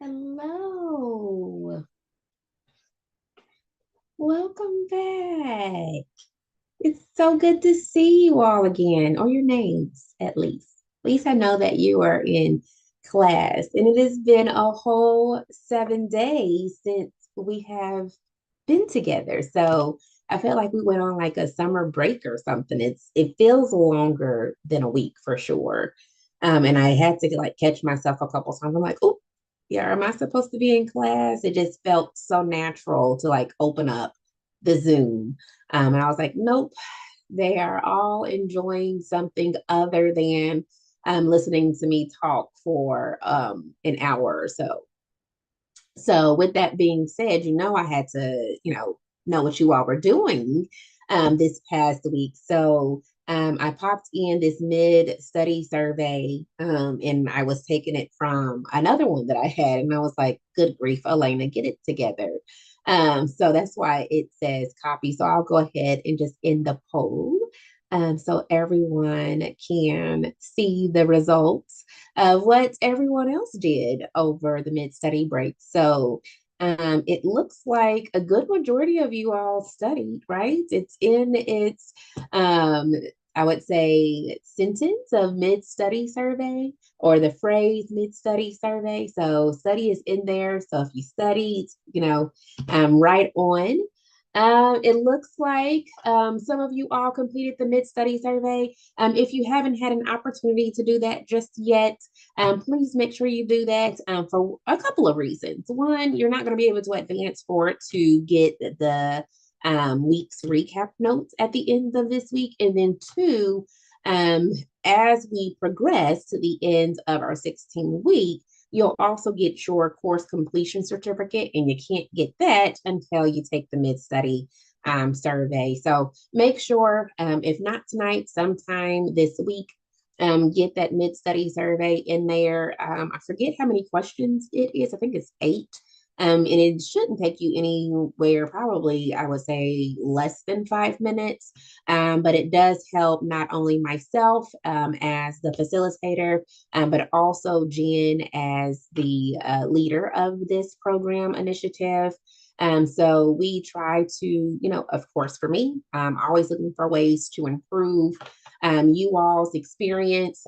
Hello. Welcome back. It's so good to see you all again, or your names at least. At least I know that you are in class. And it has been a whole 7 days since we have been together. So I feel like we went on like a summer break or something. It feels longer than a week for sure. And I had to like catch myself a couple times. I'm like, oh, yeah, am I supposed to be in class? It just felt so natural to like open up the Zoom. And I was like, nope, they are all enjoying something other than listening to me talk for an hour or so. So, with that being said, I had to, know what you all were doing this past week. So, I popped in this mid study survey and I was taking it from another one that I had. And I was like, good grief, Elena, get it together. So that's why it says copy. So I'll go ahead and just end the poll so everyone can see the results of what everyone else did over the mid study break. So it looks like a good majority of you all studied, right? It's in its, um, I would say, sentence of mid study survey or the phrase mid study survey. So study is in there. So if you studied, right on. It looks like some of you all completed the mid study survey. If you haven't had an opportunity to do that just yet, please make sure you do that for a couple of reasons. One, you're not going to be able to advance for it to get the week's recap notes at the end of this week. And then two, um, as we progress to the end of our 16 week, you'll also get your course completion certificate, and you can't get that until you take the mid study survey. So make sure, if not tonight, sometime this week, get that mid study survey in there. I forget how many questions it is. I think it's eight. And it shouldn't take you anywhere, probably, I would say, less than 5 minutes. But it does help not only myself as the facilitator, but also Jen as the leader of this program initiative. So we try to, of course, for me, I'm always looking for ways to improve you all's experience.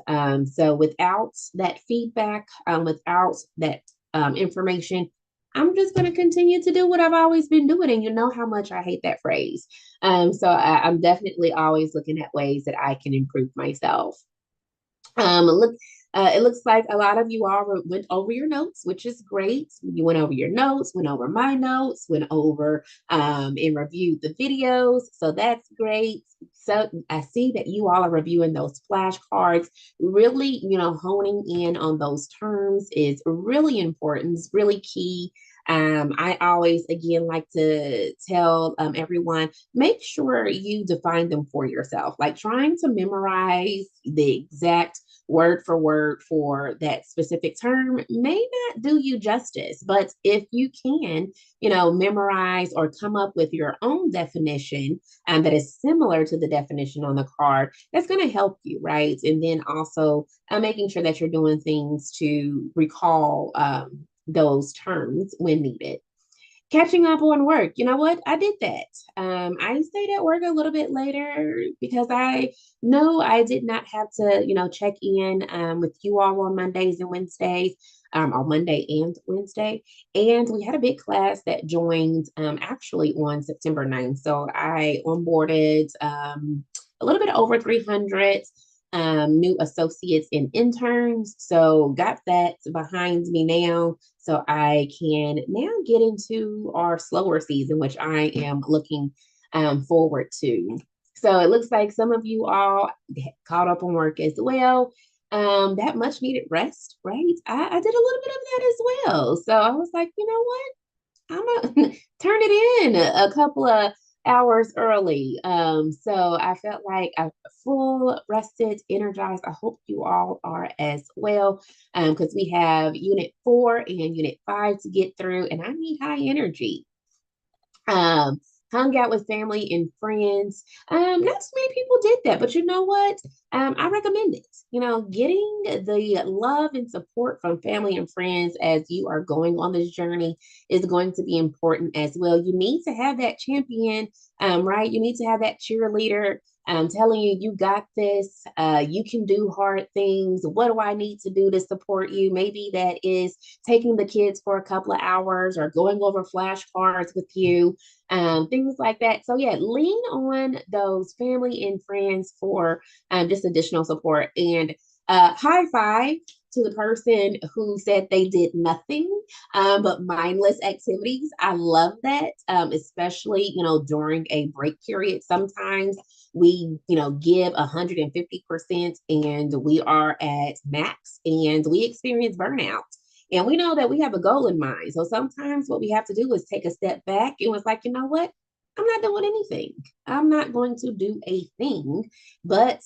So without that feedback, without that information, I'm just going to continue to do what I've always been doing. And you know how much I hate that phrase. I'm definitely always looking at ways that I can improve myself. Look, it looks like a lot of you all went over your notes, which is great. You went over your notes, went over my notes, went over and reviewed the videos. So that's great. So I see that you all are reviewing those flashcards. Really, honing in on those terms is really important. It's really key. I always, again, like to tell everyone, make sure you define them for yourself. Like trying to memorize the exact word for that specific term may not do you justice. But if you can, memorize or come up with your own definition that is similar to the definition on the card, that's going to help you, right? And then also making sure that you're doing things to recall those terms when needed. Catching up on work. You know what? I did that. I stayed at work a little bit later because I know I did not have to, check in with you all on Mondays and Wednesdays, on Monday and Wednesday. And we had a big class that joined actually on September 9th. So I onboarded a little bit over 300 new associates and interns. So got that behind me now. So I can now get into our slower season, which I am looking forward to. So it looks like some of you all caught up on work as well. That much needed rest, right? I did a little bit of that as well. So I was like, you know what? I'm gonna turn it in a couple of hours early. So I felt like I full rested, energized. I hope you all are as well. Because we have unit 4 and unit 5 to get through, and I need high energy. Um, hung out with family and friends. Not so many people did that, but you know what? I recommend it. Getting the love and support from family and friends as you are going on this journey is going to be important as well. You need to have that champion, right? You need to have that cheerleader telling you, you got this, you can do hard things. What do I need to do to support you? Maybe that is taking the kids for a couple of hours or going over flashcards with you, things like that. So, yeah, lean on those family and friends for just additional support. And high five to the person who said they did nothing but mindless activities. I love that, especially, during a break period. Sometimes we, give 150% and we are at max and we experience burnout. And we know that we have a goal in mind. So sometimes what we have to do is take a step back and was like, you know what? I'm not doing anything. I'm not going to do a thing. But,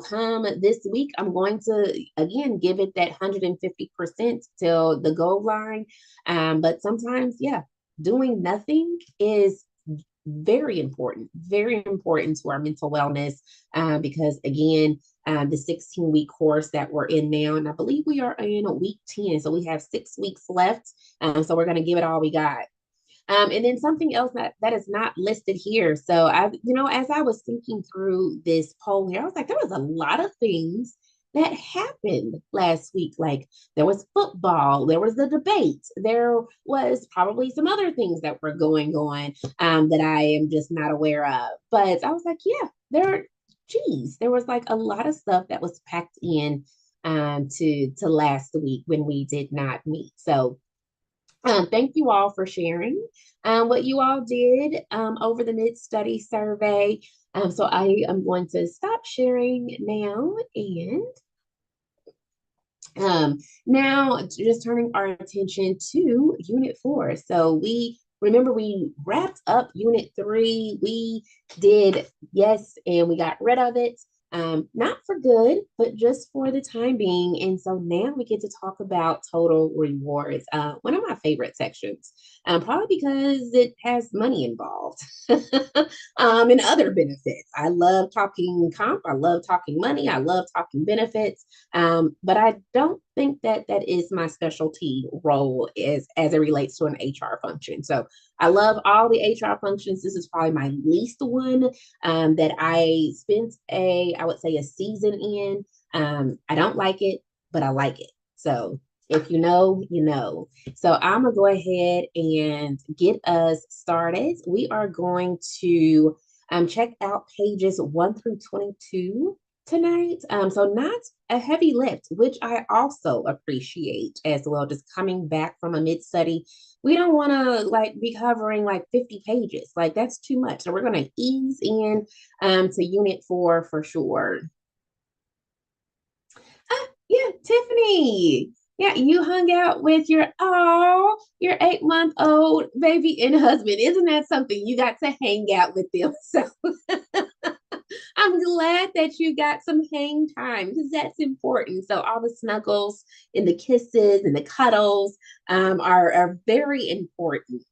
come this week, I'm going to, again, give it that 150% till the goal line. But sometimes, yeah, doing nothing is very important to our mental wellness because, again, the 16-week course that we're in now, and I believe we are in week 10, so we have 6 weeks left. So we're going to give it all we got. And then something else that is not listed here. So as I was thinking through this poll here, I was like, there was a lot of things that happened last week. Like there was football, there was the debate, there was probably some other things that were going on that I am just not aware of. But I was like, yeah, there was like a lot of stuff that was packed in to last week when we did not meet. So thank you all for sharing what you all did over the mid-study survey. So I am going to stop sharing now and now just turning our attention to Unit 4. So we wrapped up Unit 3. We did yes, and we got rid of it. Not for good, but just for the time being. And so now we get to talk about total rewards, one of my favorite sections, probably because it has money involved and other benefits. I love talking comp, I love talking money, I love talking benefits, but I don't think that is my specialty role as it relates to an HR function. So I love all the HR functions. This is probably my least one that I spent I would say a season in. I don't like it, but I like it. So if you know, you know. So I'm gonna go ahead and get us started. We are going to check out pages 1 through 22 tonight. So not a heavy lift, which I also appreciate as well. Just coming back from a mid-study, we don't want to like be covering like 50 pages. Like that's too much. So we're going to ease in to Unit 4 for sure. Yeah, Tiffany. Yeah, you hung out with your 8-month-old baby and husband. Isn't that something? You got to hang out with them. So I'm glad that you got some hang time because that's important. So all the snuggles and the kisses and the cuddles are very important.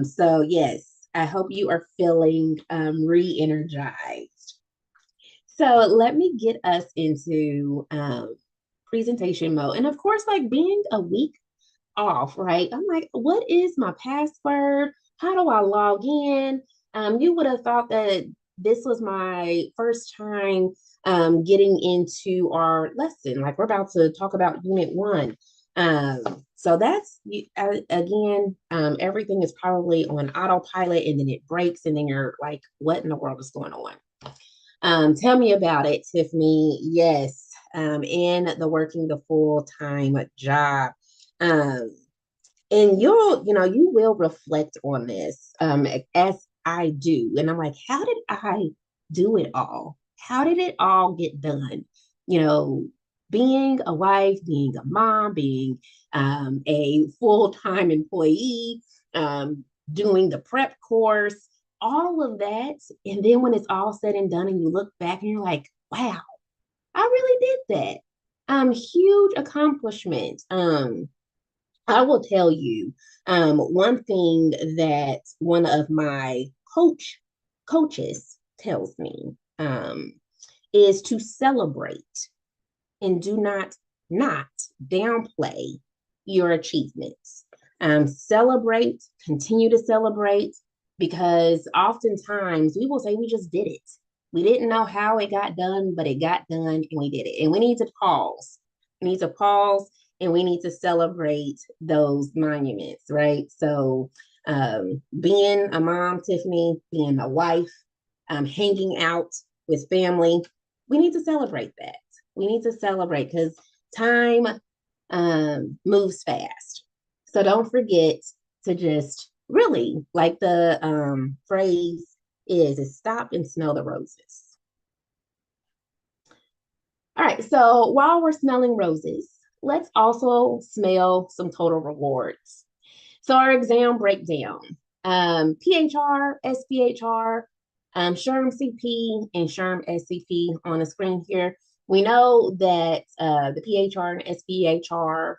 So yes, I hope you are feeling re-energized. So let me get us into presentation mode. And of course, like being a week off, right? I'm like, what is my password? How do I log in? You would have thought that this was my first time getting into our lesson. Like we're about to talk about Unit 1. So that's again, everything is probably on autopilot, and then it breaks, and then you're like, what in the world is going on? Tell me about it, Tiffany. Yes, in the working the full-time job. Um, and you will reflect on this as I do. And I'm like, how did I do it all? How did it all get done? You know, being a wife, being a mom, being a full-time employee, doing the prep course, all of that. And then when it's all said and done and you look back and you're like, wow, I really did that. Huge accomplishment. I will tell you one thing that one of my coaches tells me is to celebrate and do not downplay your achievements. Celebrate, continue to celebrate, because oftentimes we will say we just did it. We didn't know how it got done, but it got done and we did it. And we need to pause. We need to pause and we need to celebrate those monuments, right? So, being a mom, Tiffany, being a wife, hanging out with family, we need to celebrate that. We need to celebrate because time moves fast. So don't forget to just really, like the phrase is stop and smell the roses. All right, so while we're smelling roses, let's also smell some total rewards. So our exam breakdown, PHR, SPHR, SHRM CP, and SHRM SCP on the screen here. We know that the PHR and SPHR,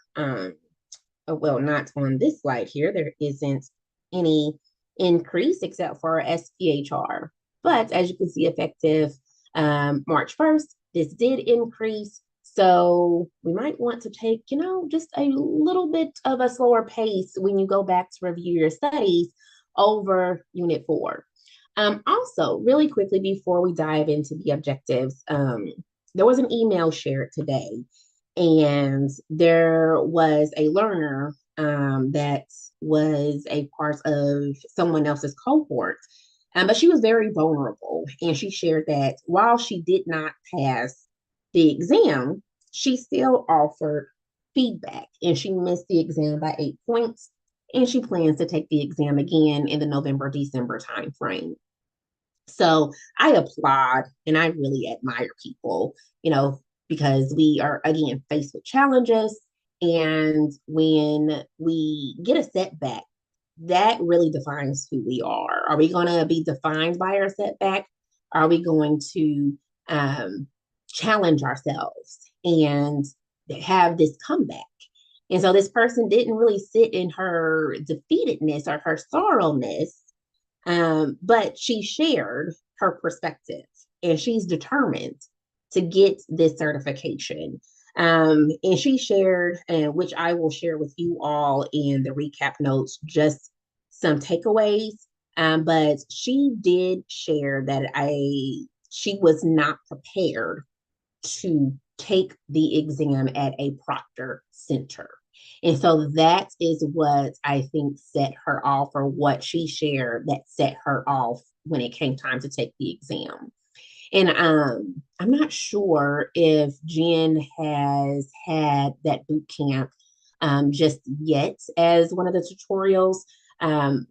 well, not on this slide here, there isn't any increase except for SPHR. But as you can see, effective March 1st, this did increase. So we might want to take, just a little bit of a slower pace when you go back to review your studies over Unit 4. Also, really quickly before we dive into the objectives, there was an email shared today, and there was a learner that was a part of someone else's cohort, but she was very vulnerable, and she shared that while she did not pass the exam, she still offered feedback, and she missed the exam by 8 points, and she plans to take the exam again in the November-December timeframe. So I applaud and I really admire people, because we are again faced with challenges. And when we get a setback, that really defines who we are. Are we going to be defined by our setback? Are we going to challenge ourselves and have this comeback? And so this person didn't really sit in her defeatedness or her sorrowness, but she shared her perspective and she's determined to get this certification. And she shared, which I will share with you all in the recap notes, just some takeaways. But she did share that she was not prepared to take the exam at a proctor center. And so that is what I think set her off, or what she shared that set her off when it came time to take the exam. And I'm not sure if Jen has had that boot camp just yet as one of the tutorials,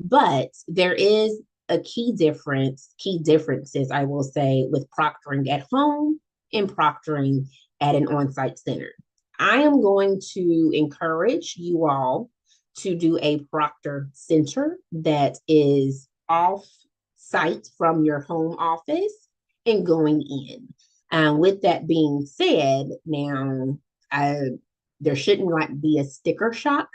but there is a key differences, I will say, with proctoring at home and proctoring at an on-site center. I am going to encourage you all to do a proctor center that is off site from your home office and going in. With that being said, now there shouldn't be a sticker shock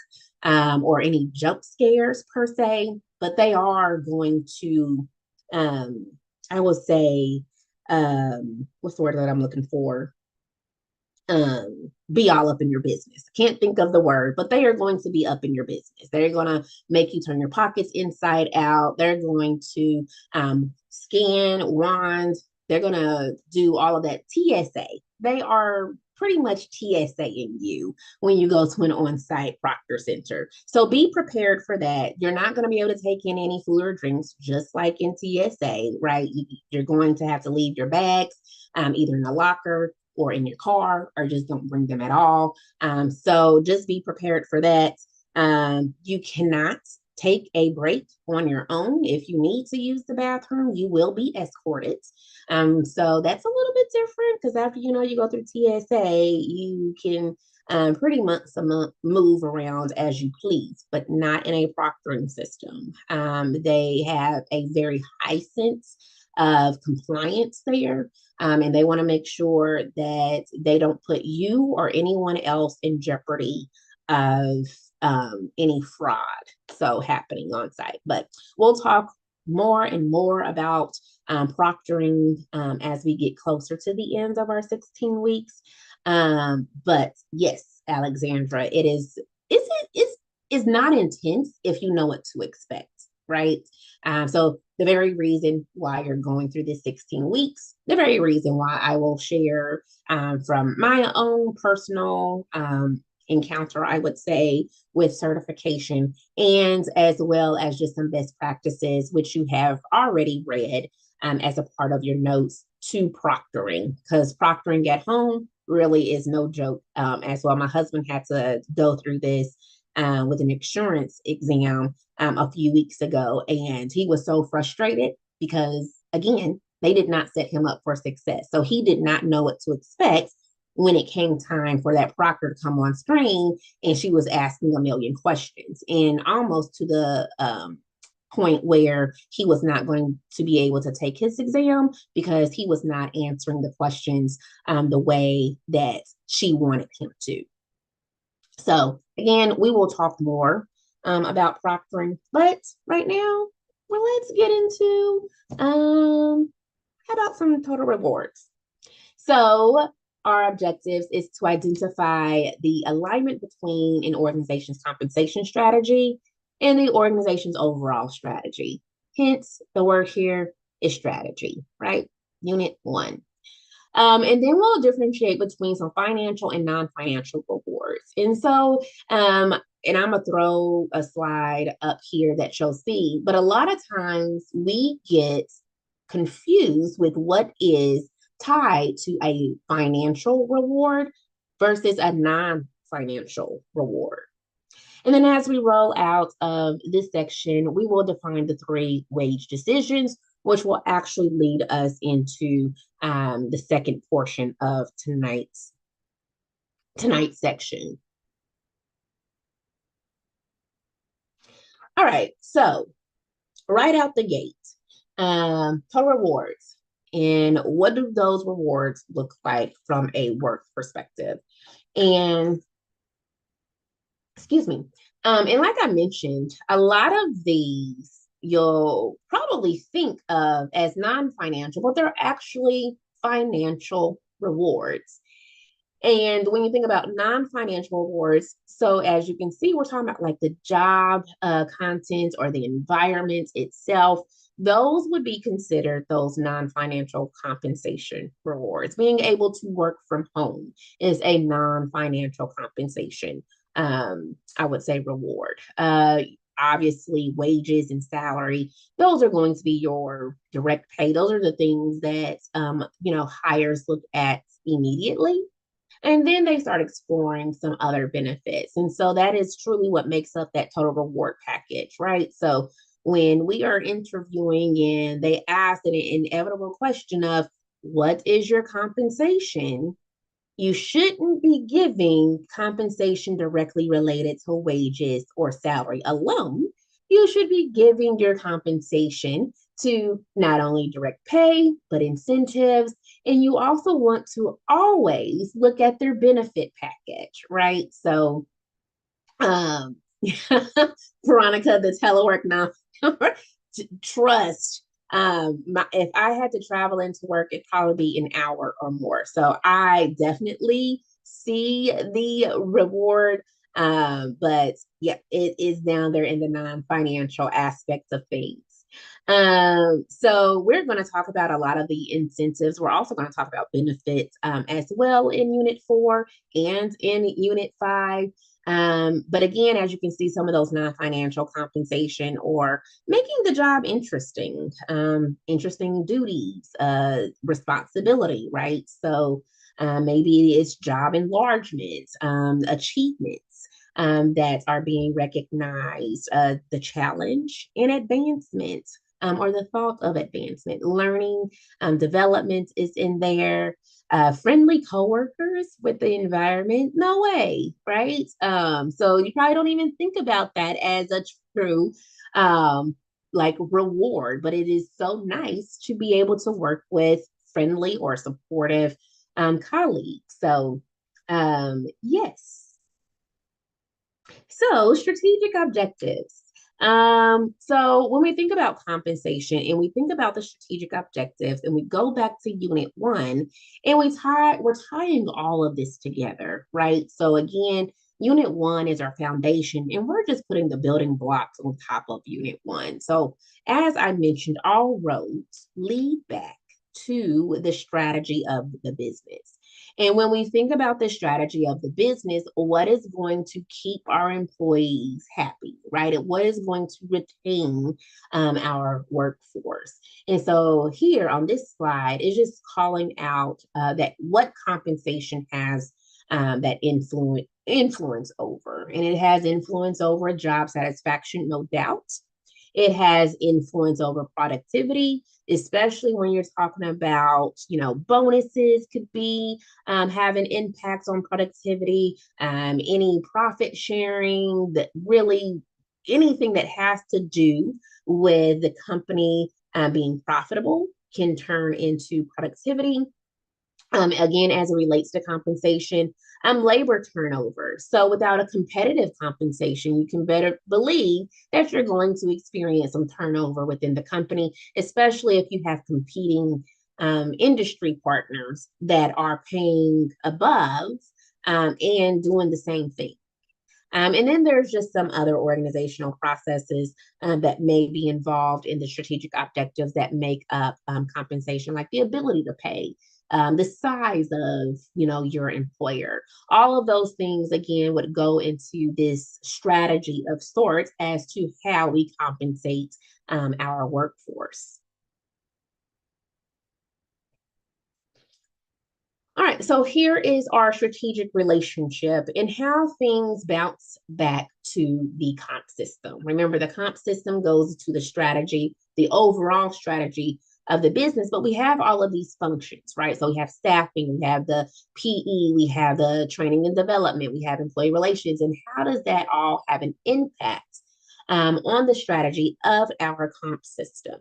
or any jump scares per se, but they are going to, I will say, what's the word that I'm looking for? Be all up in your business. I can't think of the word, but they are going to be up in your business. They're going to make you turn your pockets inside out. They're going to scan, wand. They're going to do all of that TSA. They are pretty much TSAing you when you go to an on-site proctor center. So be prepared for that. You're not going to be able to take in any food or drinks, just like in TSA, right? You're going to have to leave your bags either in a locker or in your car, or just don't bring them at all. So just be prepared for that. You cannot take a break on your own. If you need to use the bathroom, you will be escorted. So that's a little bit different, because after you go through TSA, you can pretty much move around as you please, but not in a proctoring system. They have a very high sense of compliance there. And they want to make sure that they don't put you or anyone else in jeopardy of any fraud happening on site. But we'll talk more and more about proctoring as we get closer to the end of our 16 weeks. But yes, Alexandra, it's not intense if you know what to expect, right? So the very reason why you're going through this 16 weeks, the very reason why I will share from my own personal encounter, I would say, with certification, and as well as just some best practices, which you have already read as a part of your notes to proctoring, because proctoring at home really is no joke as well. My husband had to go through this with an insurance exam a few weeks ago, and he was so frustrated because, again, they did not set him up for success. So he did not know what to expect when it came time for that proctor to come on screen, and she was asking a million questions, and almost to the point where he was not going to be able to take his exam because he was not answering the questions the way that she wanted him to. So again, we will talk more about proctoring, but right now, well, let's get into how about some total rewards. So our objectives is to identify the alignment between an organization's compensation strategy and the organization's overall strategy. Hence, the word here is strategy, right? Unit 1. And then we'll differentiate between some financial and non-financial rewards. And so, and I'm gonna throw a slide up here that you'll see, but a lot of times we get confused with what is tied to a financial reward versus a non-financial reward. And then as we roll out of this section, we will define the three wage decisions, which will actually lead us into the second portion of tonight's section. All right, so right out the gate, total rewards. And what do those rewards look like from a work perspective? And excuse me. And like I mentioned, a lot of these you'll probably think of as non-financial, but they're actually financial rewards. And when you think about non-financial rewards, so as you can see, we're talking about like the job content or the environment itself. Those would be considered those non-financial compensation rewards. Being able to work from home is a non-financial compensation, I would say, reward. Obviously, wages and salary, those are going to be your direct pay. Those are the things that, hires look at immediately. And then they start exploring some other benefits. And so that is truly what makes up that total reward package, right? So when we are interviewing and they ask an inevitable question of what is your compensation, you shouldn't be giving compensation directly related to wages or salary alone. You should be giving your compensation to not only direct pay, but incentives. And you also want to always look at their benefit package, right? So, um, Veronica, the telework now, trust. If I had to travel into work, it'd probably be an hour or more. So I definitely see the reward. But yeah, it is down there in the non-financial aspects of things. So we're going to talk about a lot of the incentives. We're also going to talk about benefits as well in Unit 4 and in Unit 5. But again, as you can see, some of those non-financial compensation or making the job interesting, interesting duties, responsibility, right? So maybe it's job enlargement, achievements that are being recognized, the challenge and advancement. Or the thought of advancement, learning, development is in there, friendly coworkers with the environment. No way, right? So you probably don't even think about that as a true like reward, but it is so nice to be able to work with friendly or supportive colleagues. So yes. So strategic objectives. So when we think about compensation and we think about the strategic objectives and we go back to unit one and we're tying all of this together, right? So again, unit one is our foundation and we're just putting the building blocks on top of unit one. So as I mentioned, all roads lead back to the strategy of the business. And when we think about the strategy of the business, what is going to keep our employees happy, right? And what is going to retain our workforce? And so here on this slide is just calling out that what compensation has that influence over, and it has influence over job satisfaction, no doubt. It has influence over productivity, especially when you're talking about, bonuses could be having impacts on productivity, any profit sharing that really anything that has to do with the company being profitable can turn into productivity. Again, as it relates to compensation, labor turnover. So, without a competitive compensation, you can better believe that you're going to experience some turnover within the company, especially if you have competing industry partners that are paying above and doing the same thing. And then there's just some other organizational processes that may be involved in the strategic objectives that make up compensation, like the ability to pay, the size of your employer. All of those things again would go into this strategy of sorts as to how we compensate our workforce. All right, so here is our strategic relationship and how things bounce back to the comp system. Remember, the comp system goes to the strategy, the overall strategy of the business, but we have all of these functions, right? So we have staffing, we have the PE, we have the training and development, we have employee relations, and how does that all have an impact on the strategy of our comp system?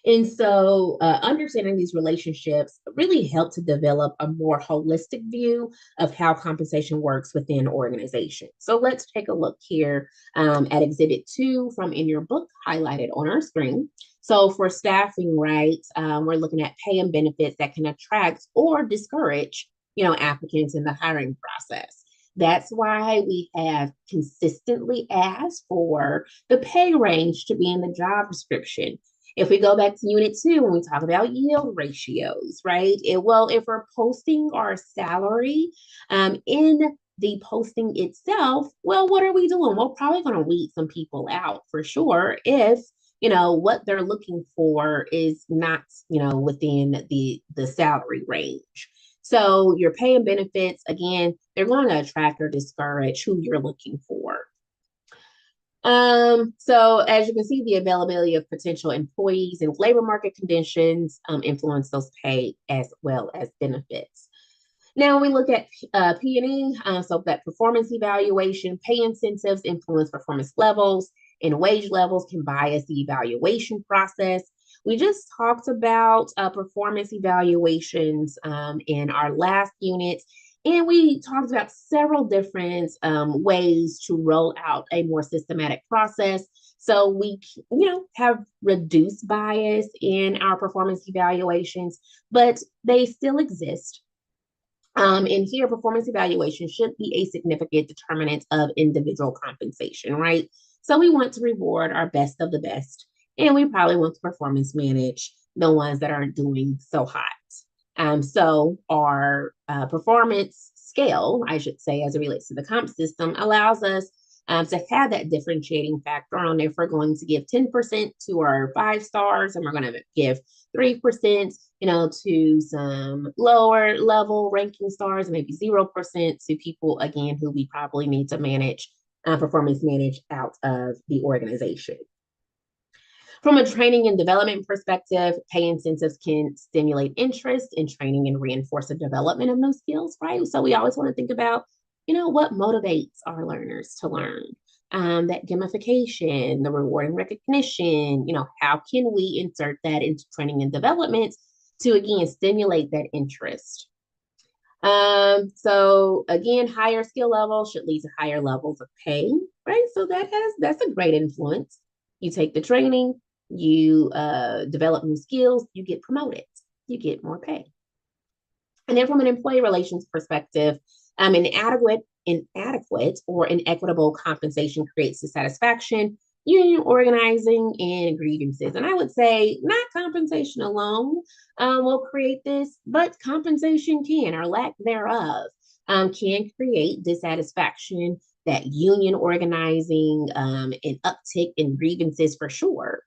And so, understanding these relationships really help to develop a more holistic view of how compensation works within organizations. So, let's take a look here at Exhibit 2 from in your book, highlighted on our screen. So, for staffing, right, we're looking at pay and benefits that can attract or discourage, applicants in the hiring process. That's why we have consistently asked for the pay range to be in the job description. If we go back to unit two, when we talk about yield ratios, right? If we're posting our salary in the posting itself, well, what are we doing? We're probably going to weed some people out for sure if what they're looking for is not within the salary range. So your pay and benefits, again, they're going to attract or discourage who you're looking for. So as you can see, the availability of potential employees and labor market conditions influence those pay as well as benefits. Now we look at P&E, so that performance evaluation, pay incentives influence performance levels, and wage levels can bias the evaluation process. We just talked about performance evaluations in our last unit, and we talked about several different ways to roll out a more systematic process. So we, have reduced bias in our performance evaluations, but they still exist. And here, performance evaluation should be a significant determinant of individual compensation, right? So we want to reward our best of the best, and we probably want to performance manage the ones that aren't doing so hot. So our performance scale, I should say, as it relates to the comp system, allows us to have that differentiating factor on if we're going to give 10% to our 5 stars and we're going to give 3%, to some lower level ranking stars, and maybe 0% to people, again, who we probably need to performance manage out of the organization. From a training and development perspective, pay incentives can stimulate interest in training and reinforce the development of new skills, right? So we always want to think about, what motivates our learners to learn. That gamification, the reward and recognition, how can we insert that into training and development to, again, stimulate that interest? So again, higher skill levels should lead to higher levels of pay. right? So that's a great influence. You take the training, you develop new skills, you get promoted, you get more pay. And then from an employee relations perspective, inadequate or inequitable compensation creates dissatisfaction, union organizing, and grievances. And I would say not compensation alone will create this, but compensation can, or lack thereof, can create dissatisfaction, that union organizing, an uptick in grievances for sure.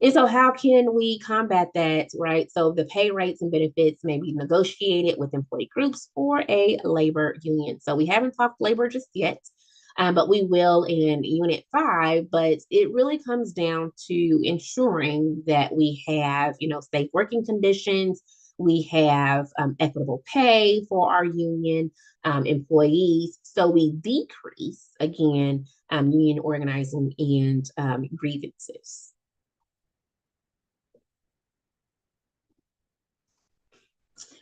And so, how can we combat that, right? So, the pay rates and benefits may be negotiated with employee groups or a labor union. So, we haven't talked labor just yet, but we will in Unit 5. But it really comes down to ensuring that we have, safe working conditions. We have equitable pay for our union employees. So, we decrease, again, union organizing and grievances.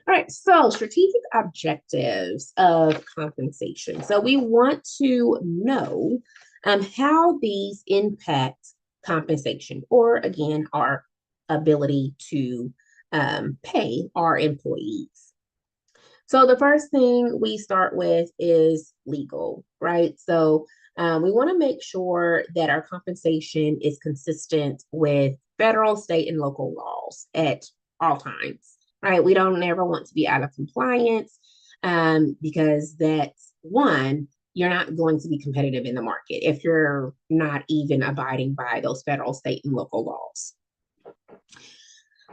All right, so strategic objectives of compensation. So we want to know how these impact compensation, or again, our ability to pay our employees. So the first thing we start with is legal, right? So we want to make sure that our compensation is consistent with federal, state, and local laws at all times, right? We don't ever want to be out of compliance because that's one, you're not going to be competitive in the market if you're not even abiding by those federal, state, and local laws.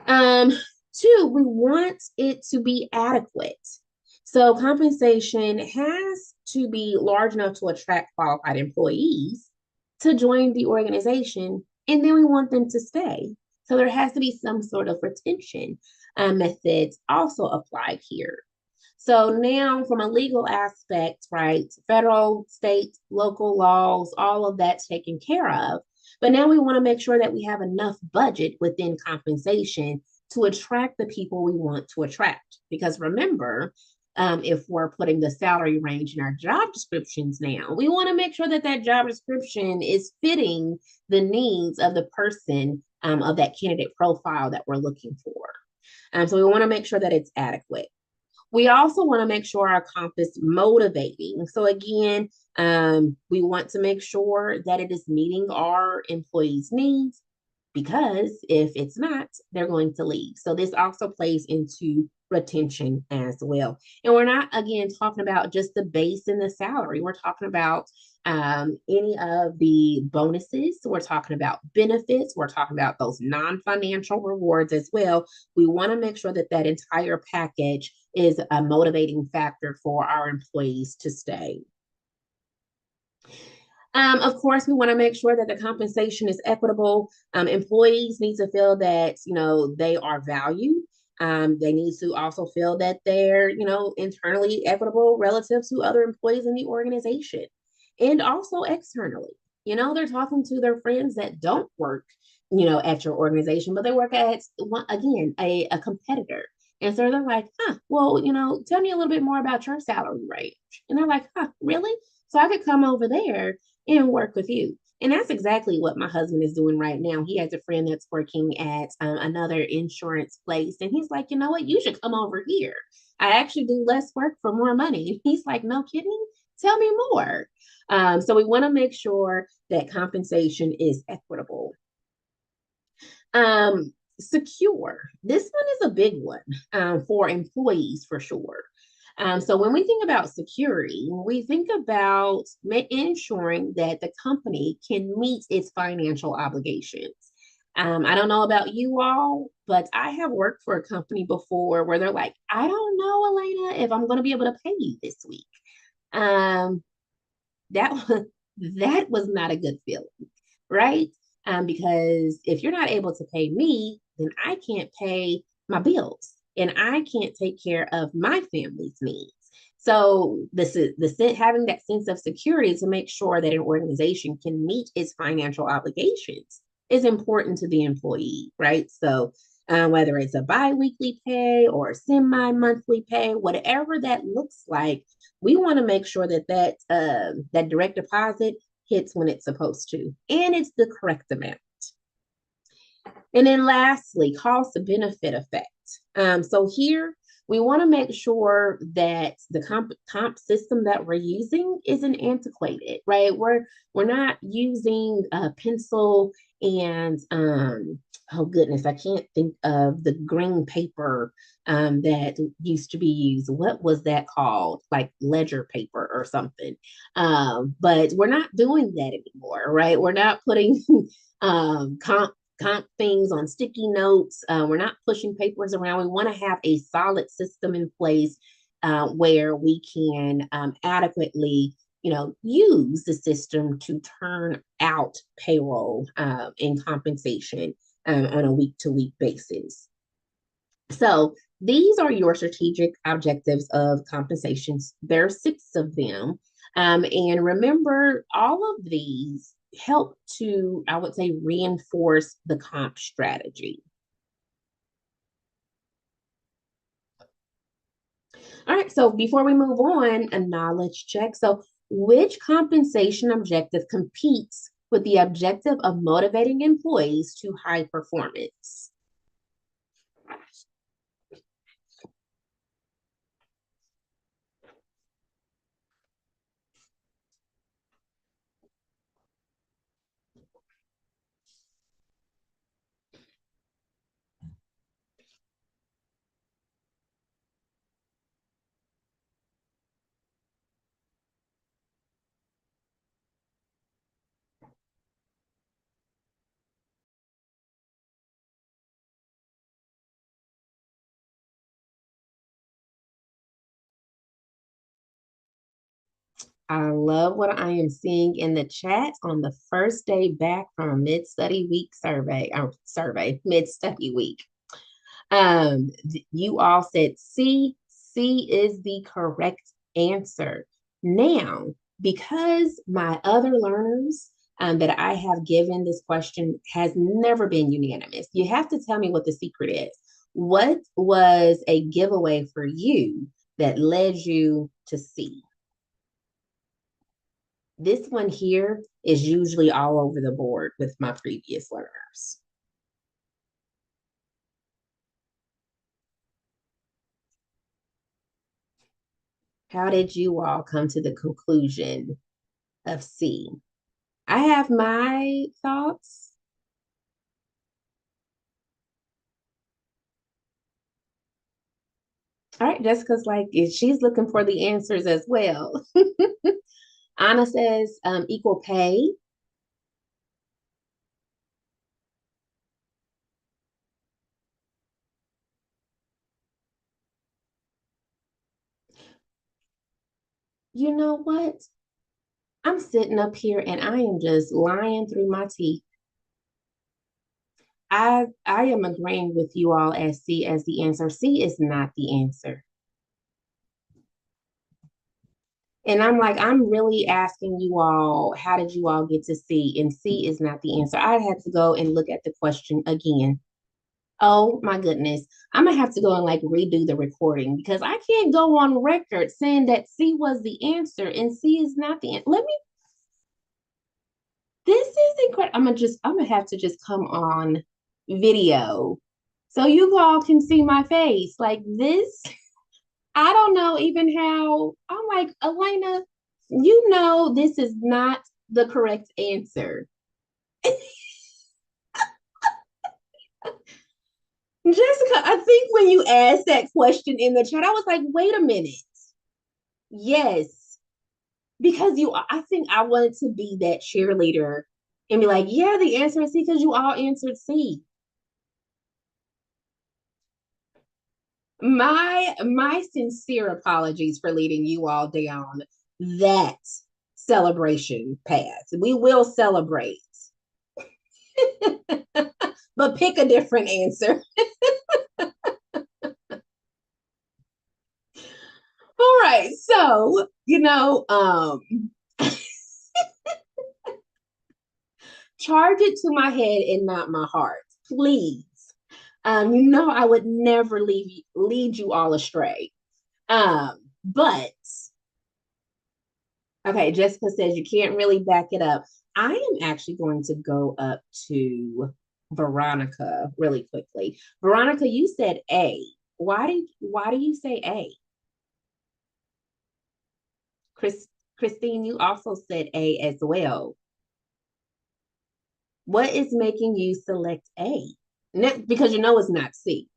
Um, Two, we want it to be adequate. So compensation has to be large enough to attract qualified employees to join the organization, and then we want them to stay. So there has to be some sort of retention methods also applied here. So now, from a legal aspect, right, federal, state, local laws, all of that's taken care of. But now we want to make sure that we have enough budget within compensation to attract the people we want to attract. Because remember, if we're putting the salary range in our job descriptions now, we want to make sure that that job description is fitting the needs of the person, of that candidate profile that we're looking for. So we want to make sure that it's adequate. We also want to make sure our comp is motivating. So again, we want to make sure that it is meeting our employees' needs, because if it's not, they're going to leave. So this also plays into retention as well. And we're not, again, talking about just the base and the salary. We're talking about any of the bonuses. We're talking about benefits. We're talking about those non-financial rewards as well. We want to make sure that that entire package is a motivating factor for our employees to stay. Of course, we want to make sure that the compensation is equitable. Employees need to feel that they are valued. They need to also feel that they're internally equitable relative to other employees in the organization, and also externally. They're talking to their friends that don't work, at your organization, but they work at, again, a competitor. And so they're like, well, tell me a little bit more about your salary range. And they're like, really? So I could come over there and work with you. And that's exactly what my husband is doing right now. He has a friend that's working at another insurance place. And he's like, you know what? You should come over here. I actually do less work for more money. And he's like, no kidding? Tell me more. So we want to make sure that compensation is equitable. Secure. This one is a big one for employees for sure. So when we think about security, we think about ensuring that the company can meet its financial obligations. I don't know about you all, but I have worked for a company before where they're like, I don't know, Elena, if I'm going to be able to pay you this week. Um, that that was not a good feeling, right? Because if you're not able to pay me, then I can't pay my bills and I can't take care of my family's needs. So this is having that sense of security to make sure that an organization can meet its financial obligations is important to the employee, right? So whether it's a biweekly pay or semi-monthly pay, whatever that looks like, we want to make sure that that direct deposit hits when it's supposed to, and it's the correct amount. And then lastly, cost benefit effect. So here we want to make sure that the comp system that we're using isn't antiquated, right? We're not using a pencil and oh goodness, I can't think of the green paper that used to be used. What was that called? Like ledger paper or something. But we're not doing that anymore, right? We're not putting comp things on sticky notes. We're not pushing papers around. We want to have a solid system in place where we can adequately, use the system to turn out payroll and compensation on a week-to-week basis. So these are your strategic objectives of compensations. There are 6 of them. And remember, all of these help to, I would say, reinforce the comp strategy. All right, so before we move on, a knowledge check. So, which compensation objective competes with the objective of motivating employees to high performance? I love what I am seeing in the chat on the first day back from a mid-study week mid-study week. You all said C. C is the correct answer. Now, because my other learners that I have given this question has never been unanimous, you have to tell me what the secret is. What was a giveaway for you that led you to C? This one here is usually all over the board with my previous learners. How did you all come to the conclusion of C? I have my thoughts. All right, Jessica's like, she's looking for the answers as well. Anna says equal pay. You know what? I'm sitting up here and I am just lying through my teeth. I am agreeing with you all as C as the answer. C is not the answer. And I'm like, I'm really asking you all, how did you all get to C? And C is not the answer. I had to go and look at the question again. Oh my goodness. I'm gonna have to go and like redo the recording because I can't go on record saying that C was the answer and C is not the answer. This is incredible. I'm gonna have to just come on video so you all can see my face. Like this, I don't know even how. I'm like, Elena, this is not the correct answer. Jessica, I think when you asked that question in the chat, I was like, wait a minute. Yes, because I think I wanted to be that cheerleader and be like, yeah, the answer is C because you all answered C. My sincere apologies for leading you all down that celebration path. We will celebrate, but pick a different answer. All right, so charge it to my head and not my heart, please. I would never lead you all astray. But Okay, Jessica says you can't really back it up. I am actually going to go up to Veronica really quickly. Veronica, you said A. Why do you say A? Chris Christine, you also said A as well. What is making you select A? Because you know it's not C.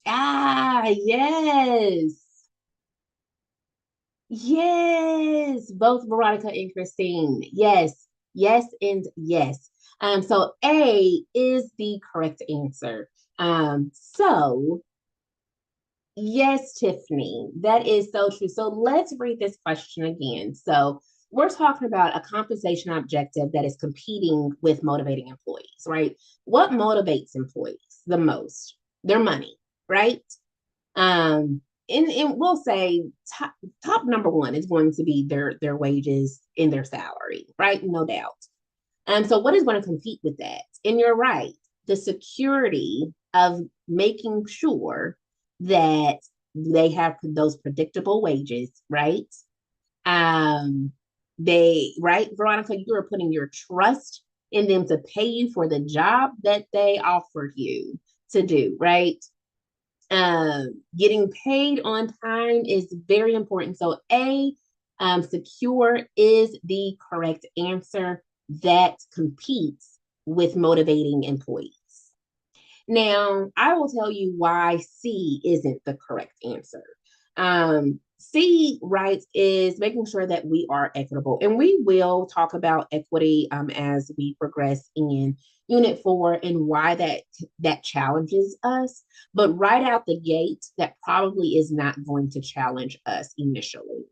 Ah, yes. Yes, both Veronica and Christine. Yes, yes, and yes. So A is the correct answer. So yes, Tiffany, that is so true. So let's read this question again. So we're talking about a compensation objective that is competing with motivating employees, right? What motivates employees the most? Their money, right? Um, and we'll say top number one is going to be their wages and their salary, right? No doubt. So what is going to compete with that? And you're right, the security of making sure that they have those predictable wages, right? Um, they right, Veronica, you are putting your trust in them to pay you for the job that they offered you to do, right? Getting paid on time is very important. So A, secure is the correct answer that competes with motivating employees. Now, I will tell you why C isn't the correct answer. C, right, is making sure that we are equitable. And we will talk about equity as we progress in Unit 4 and why that challenges us. But right out the gate, that probably is not going to challenge us initially.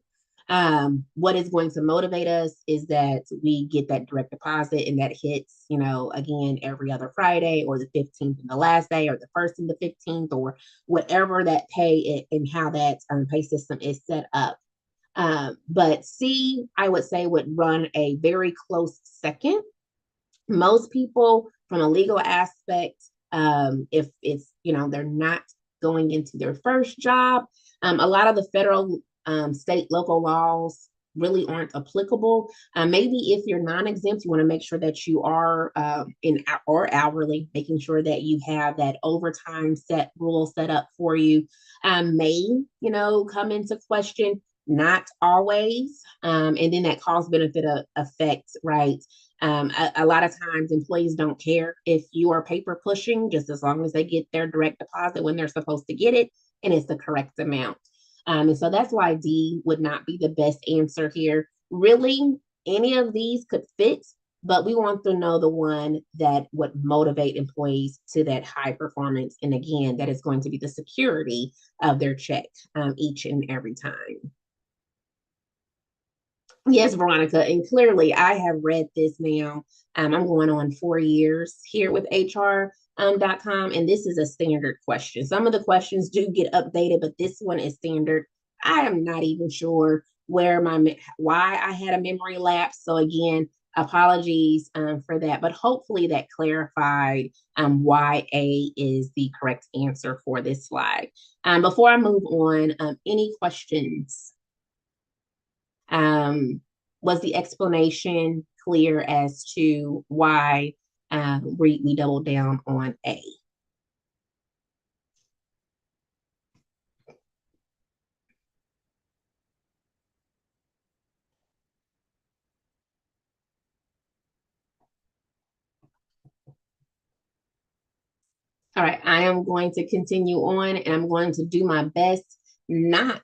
What is going to motivate us is that we get that direct deposit and that hits, again, every other Friday or the 15th and the last day or the first and the 15th or whatever that and how that pay system is set up. But C, I would say, would run a very close second. Most people, from a legal aspect, if it's, they're not going into their first job, a lot of the federal, state, local laws really aren't applicable. Maybe if you're non-exempt, you want to make sure that you are in or hourly, making sure that you have that overtime set rule set up for you. May come into question. Not always, and then that cost benefit effect, right? A lot of times employees don't care if you are paper pushing, just as long as they get their direct deposit when they're supposed to get it and it's the correct amount. And so that's why D would not be the best answer here. Really, any of these could fit, but we want to know the one that would motivate employees to that high performance. And again, that is going to be the security of their check each and every time. Yes, Veronica, and clearly I have read this now. I'm going on 4 years here with HR.com, and this is a standard question. Some of the questions do get updated, but this one is standard. I am not even sure why I had a memory lapse. So again, apologies for that, but hopefully that clarified why A is the correct answer for this slide. Before I move on, any questions? Was the explanation clear as to why we doubled down on A? All right, I am going to continue on and I'm going to do my best not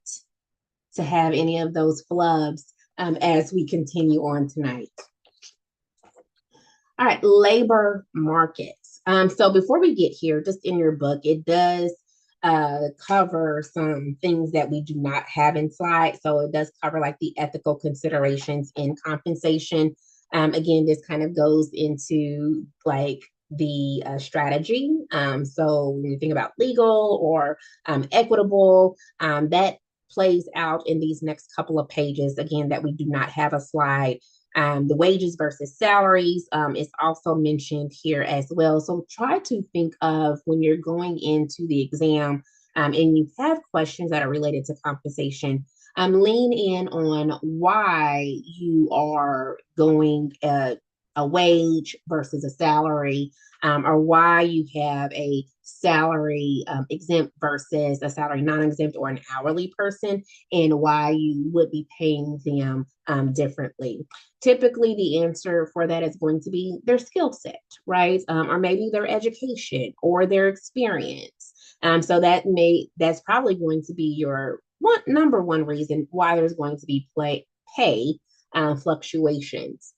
to have any of those flubs as we continue on tonight. All right, labor markets. So before we get here, just in your book, it does cover some things that we do not have in slides. So it does cover like the ethical considerations in compensation. Again, this kind of goes into like the strategy. So when you think about legal or equitable, that plays out in these next couple of pages, again, that we do not have a slide. The wages versus salaries is also mentioned here as well. So try to think of when you're going into the exam and you have questions that are related to compensation, lean in on why you are going a wage versus a salary, or why you have a salary exempt versus a salary non-exempt or an hourly person, and why you would be paying them differently. Typically, the answer for that is going to be their skill set, right? Or maybe their education or their experience. So that's probably going to be your number one reason why there's going to be pay fluctuations.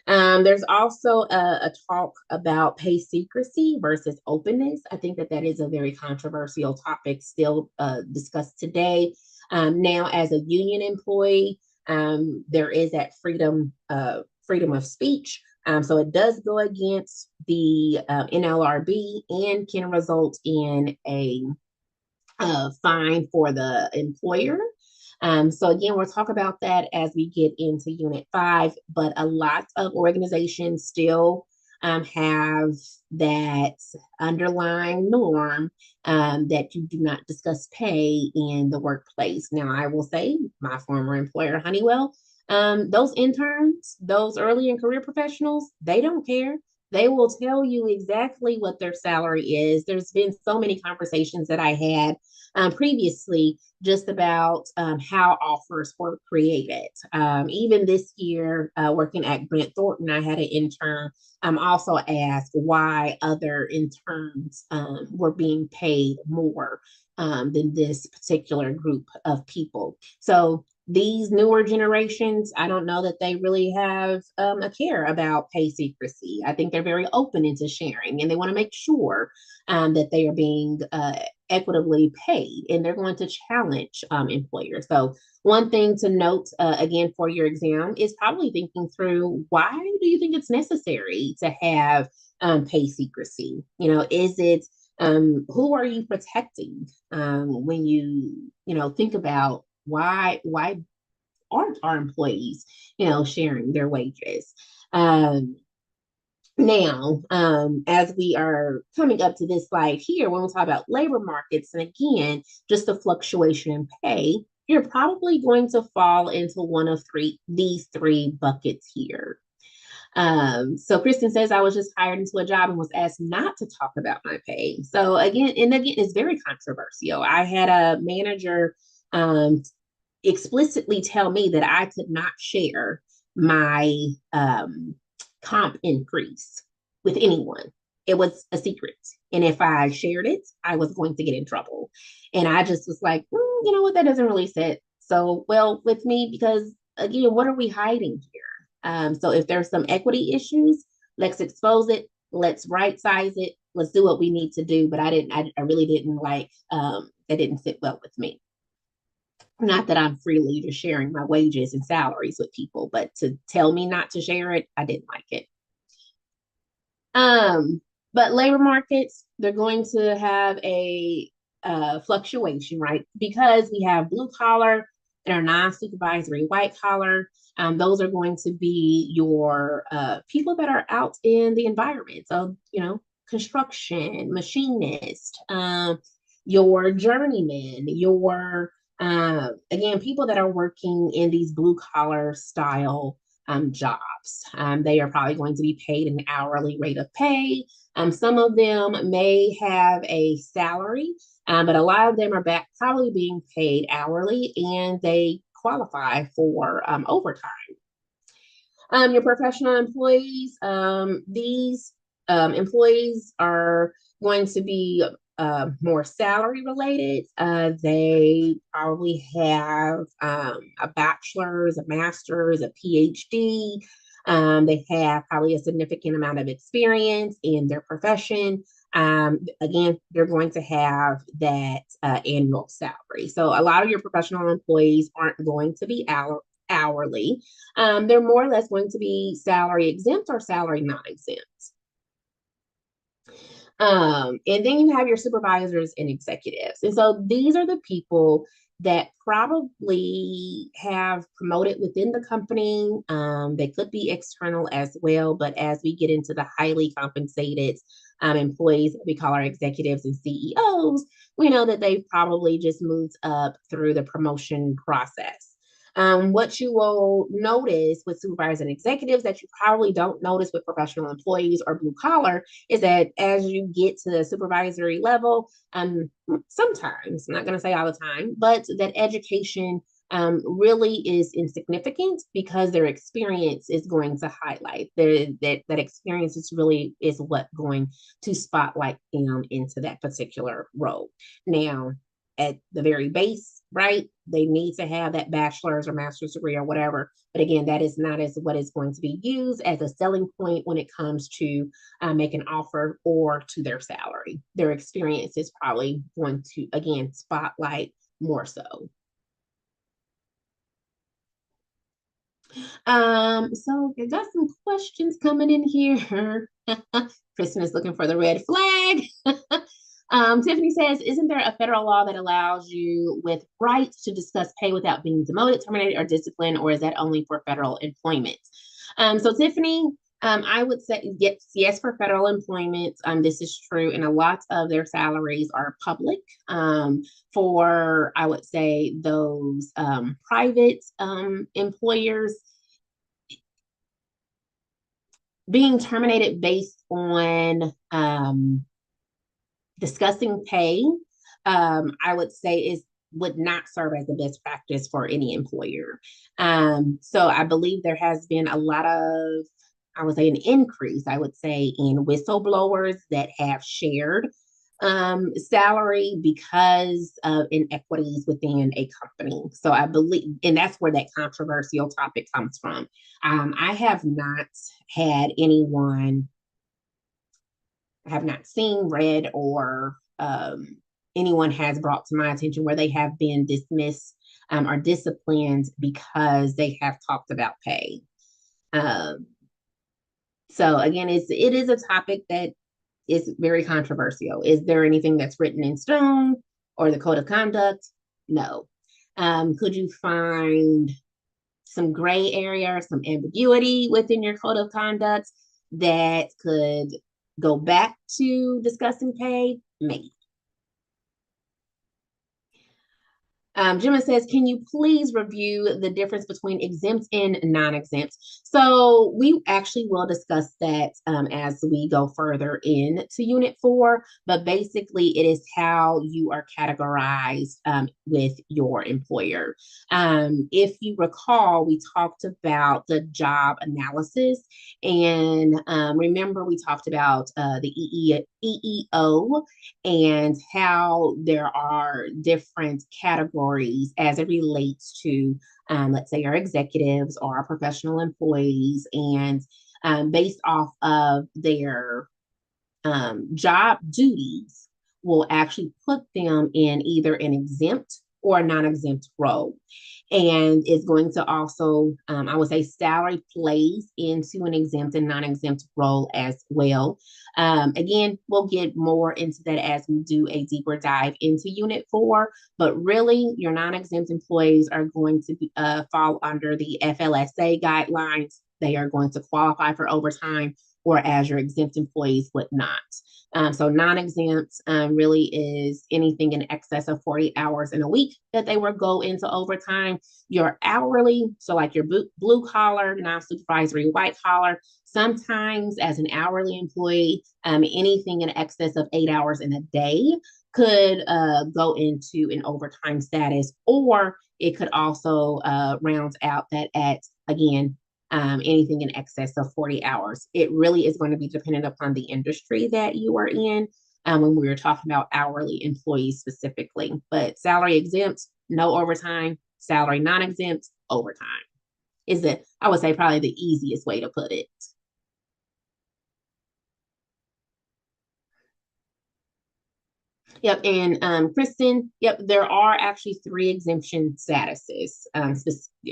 There's also a talk about pay secrecy versus openness. I think that that is a very controversial topic still discussed today. Now, as a union employee, there is that freedom of speech. So it does go against the NLRB and can result in a fine for the employer. So again, we'll talk about that as we get into Unit 5, but a lot of organizations still have that underlying norm that you do not discuss pay in the workplace. Now, I will say my former employer, Honeywell, those interns, those early in career professionals, they don't care. They will tell you exactly what their salary is. There's been so many conversations that I had previously just about how offers were created. Even this year, working at Grant Thornton, I had an intern also ask why other interns were being paid more than this particular group of people. So these newer generations, I don't know that they really have a care about pay secrecy. I think they're very open into sharing, and they want to make sure that they are being equitably paid, and they're going to challenge employers. So one thing to note, again, for your exam is probably thinking through, why do you think it's necessary to have pay secrecy? Is it who are you protecting when think about why aren't our employees sharing their wages? Now, as we are coming up to this slide here, when we talk about labor markets, and again, just the fluctuation in pay, you're probably going to fall into one of these three buckets here. So Kristen says, I was just hired into a job and was asked not to talk about my pay. So again, it's very controversial. I had a manager explicitly tell me that I could not share my comp increase with anyone. It was a secret. And if I shared it, I was going to get in trouble. And I just was like, you know what, that doesn't really sit so well with me, because again, what are we hiding here? So if there's some equity issues, let's expose it. Let's right size it. Let's do what we need to do. But I really didn't like, that didn't sit well with me. Not that I'm freely just sharing my wages and salaries with people, but to tell me not to share it, I didn't like it. But labor markets, they're going to have a fluctuation, right? Because we have blue collar and our non-supervisory white collar. Those are going to be your people that are out in the environment. So, construction, machinist, your journeyman, your again, people that are working in these blue collar style jobs. They are probably going to be paid an hourly rate of pay. Some of them may have a salary, but a lot of them are probably being paid hourly, and they qualify for overtime. Your professional employees, these employees are going to be more salary related. They probably have a bachelor's, a master's, a PhD. They have probably a significant amount of experience in their profession. Again, they're going to have that annual salary. So a lot of your professional employees aren't going to be hourly. They're more or less going to be salary exempt or salary non-exempt. And then you have your supervisors and executives. And so these are the people that probably have promoted within the company. They could be external as well, but as we get into the highly compensated employees, we call our executives and CEOs, we know that they've probably just moved up through the promotion process. What you will notice with supervisors and executives that you probably don't notice with professional employees or blue collar is that as you get to the supervisory level, sometimes, I'm not going to say all the time, but that education really is insignificant because their experience is going to highlight that experience is what going to spotlight them into that particular role. Now, at the very base, right? They need to have that bachelor's or master's degree or whatever. But again, that is not as what is going to be used as a selling point when it comes to make an offer or to their salary. Their experience is probably going to, again, spotlight more so. So I got some questions coming in here. Kristen is looking for the red flag. Tiffany says, isn't there a federal law that allows you with rights to discuss pay without being demoted, terminated, or disciplined, or is that only for federal employment? So Tiffany, I would say yes for federal employment. This is true, and a lot of their salaries are public. For I would say those private employers, being terminated based on discussing pay, I would say would not serve as the best practice for any employer. So I believe there has been a lot of, I would say, an increase, I would say, in whistleblowers that have shared salary because of inequities within a company. So I believe, and that's where that controversial topic comes from. I have not had anyone, I have not seen, read, or anyone has brought to my attention where they have been dismissed or disciplined because they have talked about pay. So again, it is a topic that is very controversial. Is there anything that's written in stone or the code of conduct? No. Could you find some gray area, some ambiguity within your code of conduct that could go back to discussing pay? Maybe. Gemma says, can you please review the difference between exempt and non-exempt? So we actually will discuss that as we go further into Unit 4, but basically it is how you are categorized with your employer. If you recall, we talked about the job analysis, and remember we talked about the EEO and how there are different categories as it relates to, let's say, our executives or our professional employees, and based off of their job duties, will actually put them in either an exempt or a non-exempt role. And it's going to also, I would say, salary plays into an exempt and non-exempt role as well. Again, we'll get more into that as we do a deeper dive into Unit 4, but really your non-exempt employees are going to fall under the FLSA guidelines. They are going to qualify for overtime, whereas your exempt employees would not. So non-exempt really is anything in excess of 40 hours in a week that they will go into overtime. Your hourly, so like your blue collar, non-supervisory white collar, sometimes as an hourly employee, anything in excess of 8 hours in a day could go into an overtime status, or it could also round out that at, again, anything in excess of 40 hours. It really is going to be dependent upon the industry that you are in when we were talking about hourly employees specifically. But salary exempt, no overtime. Salary non-exempt, overtime is I would say, probably the easiest way to put it. Yep, and Kristen, yep, there are actually 3 exemption statuses,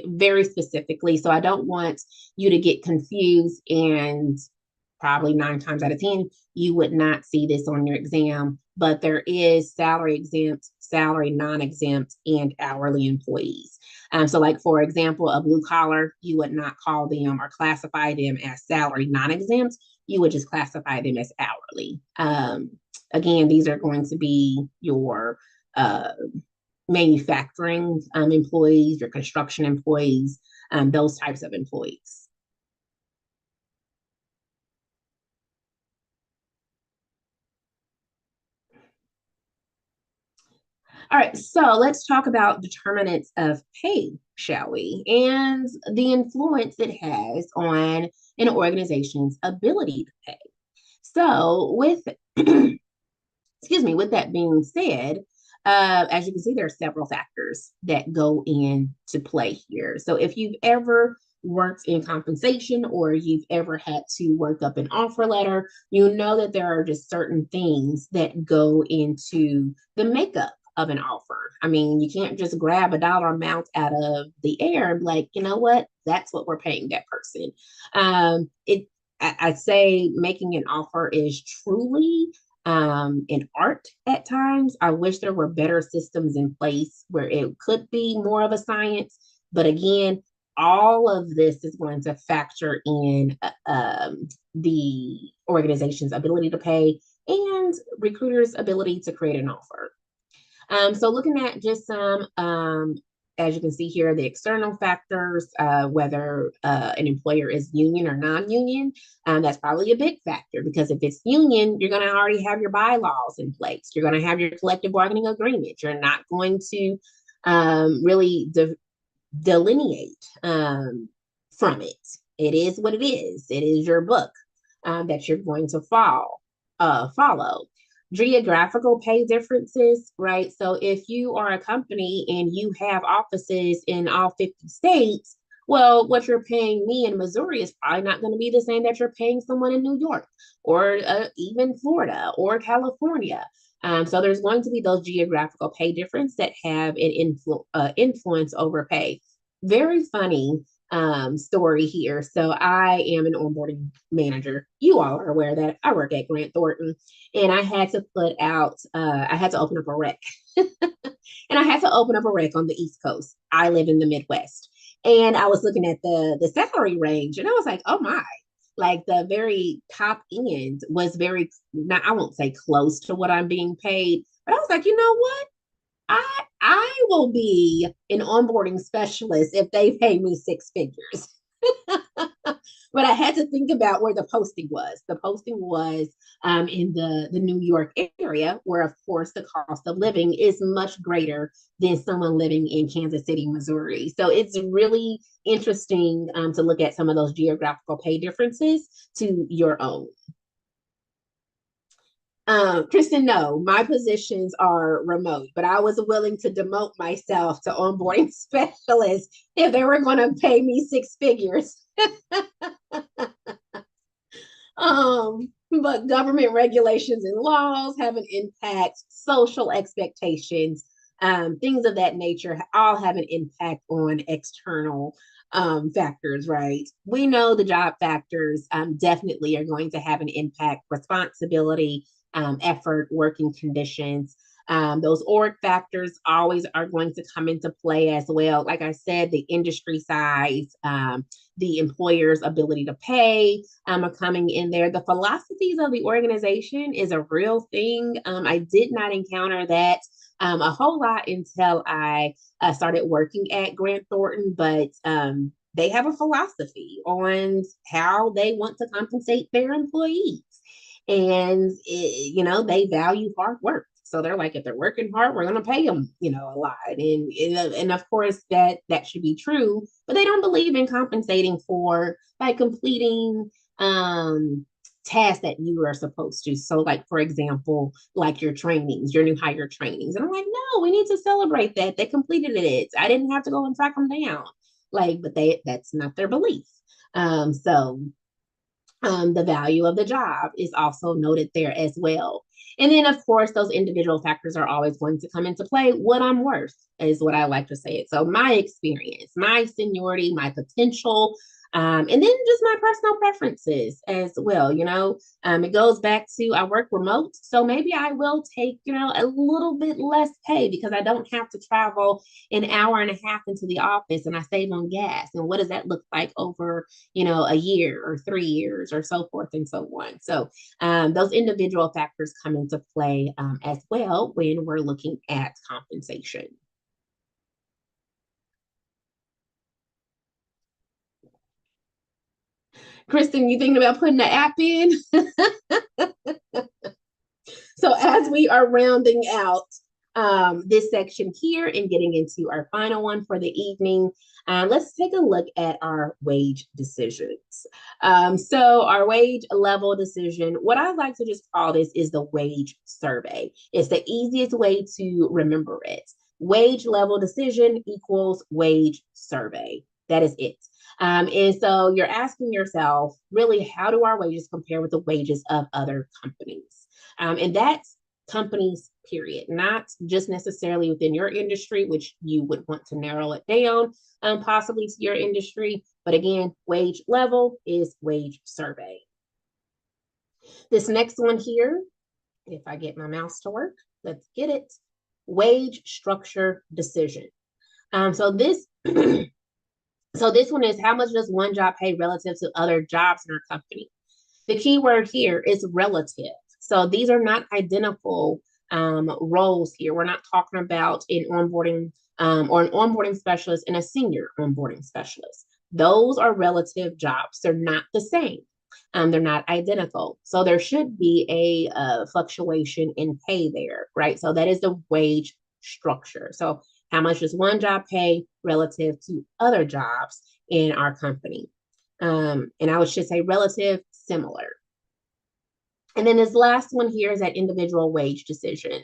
very specifically. So I don't want you to get confused, and probably 9 times out of 10, you would not see this on your exam. but there is salary exempt, salary non-exempt, and hourly employees. So like for example, a blue collar, you would not call them or classify them as salary non-exempt. You would just classify them as hourly. Again, these are going to be your uh, manufacturing employees, your construction employees, those types of employees. All right, so let's talk about determinants of pay, shall we? And the influence it has on an organization's ability to pay. So, with excuse me, with that being said, as you can see, there are several factors that go into play here. So, if you've ever worked in compensation or you've ever had to work up an offer letter, you know that there are just certain things that go into the makeup of an offer. I mean, you can't just grab a dollar amount out of the air and be like, you know what, that's what we're paying that person. I say making an offer is truly in art at times. I wish there were better systems in place where it could be more of a science. But again, all of this is going to factor in the organization's ability to pay and recruiters' ability to create an offer. So looking at just some, as you can see here, the external factors, whether an employer is union or non-union, that's probably a big factor because if it's union, you're going to already have your bylaws in place. You're going to have your collective bargaining agreement. You're not going to really delineate from it. It is what it is. It is your book that you're going to follow. Geographical pay differences, right? So if you are a company and you have offices in all 50 states, well, what you're paying me in Missouri is probably not going to be the same that you're paying someone in New York or even Florida or California. So there's going to be those geographical pay difference that have an influence over pay. Very funny story here. So I am an onboarding manager. You all are aware that I work at Grant Thornton, and I had to I had to open up a rec, and I had to open up a rec on the East Coast. I live in the Midwest, and I was looking at the salary range, and I was like, oh my. Like the very top end was very, not, I won't say close to what I'm being paid, but I was like, you know what? I will be an onboarding specialist if they pay me six figures. But I had to think about where the posting was. The posting was in the New York area, where, of course, the cost of living is much greater than someone living in Kansas City, Missouri. So it's really interesting to look at some of those geographical pay differences to your own. Kristen, no, my positions are remote, but I was willing to demote myself to onboarding specialist if they were going to pay me six figures. But government regulations and laws have an impact, social expectations, things of that nature all have an impact on external factors, right? We know the job factors definitely are going to have an impact, responsibility, effort, working conditions. Those org factors always are going to come into play as well. Like I said, the industry size, the employer's ability to pay are coming in there. The philosophies of the organization is a real thing. I did not encounter that a whole lot until I started working at Grant Thornton, but they have a philosophy on how they want to compensate their employees. And, they value hard work. So they're like, if they're working hard, we're going to pay them, a lot. And of course that should be true, but they don't believe in compensating for like completing tasks that you are supposed to. So like, for example, like your trainings, your new hire trainings. And I'm like, no, we need to celebrate that. They completed it. I didn't have to go and track them down. Like, but that's not their belief. So the value of the job is also noted there as well. And then, of course, those individual factors are always going to come into play. What I'm worth is what I like to say it. So, my experience, my seniority, my potential And then just my personal preferences as well. It goes back to I work remote, so maybe I will take, a little bit less pay because I don't have to travel an hour and a half into the office and I save on gas. And what does that look like over, a year or 3 years or so forth and so on. So those individual factors come into play as well when we're looking at compensation. Kristen, you thinking about putting the app in? So as we are rounding out this section here and getting into our final one for the evening, let's take a look at our wage decisions. So our wage level decision, what I like to just call this is the wage survey. It's the easiest way to remember it. Wage level decision equals wage survey. That is it. And so you're asking yourself, really, how do our wages compare with the wages of other companies? And that's companies, period, not just necessarily within your industry, which you would want to narrow it down possibly to your industry. But again, wage level is wage survey. This next one here, if I get my mouse to work, let's get it. Wage structure decision. So this so this one is how much does one job pay relative to other jobs in our company? The key word here is relative. So these are not identical roles here. We're not talking about an onboarding or an onboarding specialist and a senior onboarding specialist. Those are relative jobs. They're not the same. They're not identical. So there should be a fluctuation in pay there, right? So that is the wage structure. So how much does one job pay relative to other jobs in our company? And I would just say relative, similar. And then this last one here is that individual wage decision.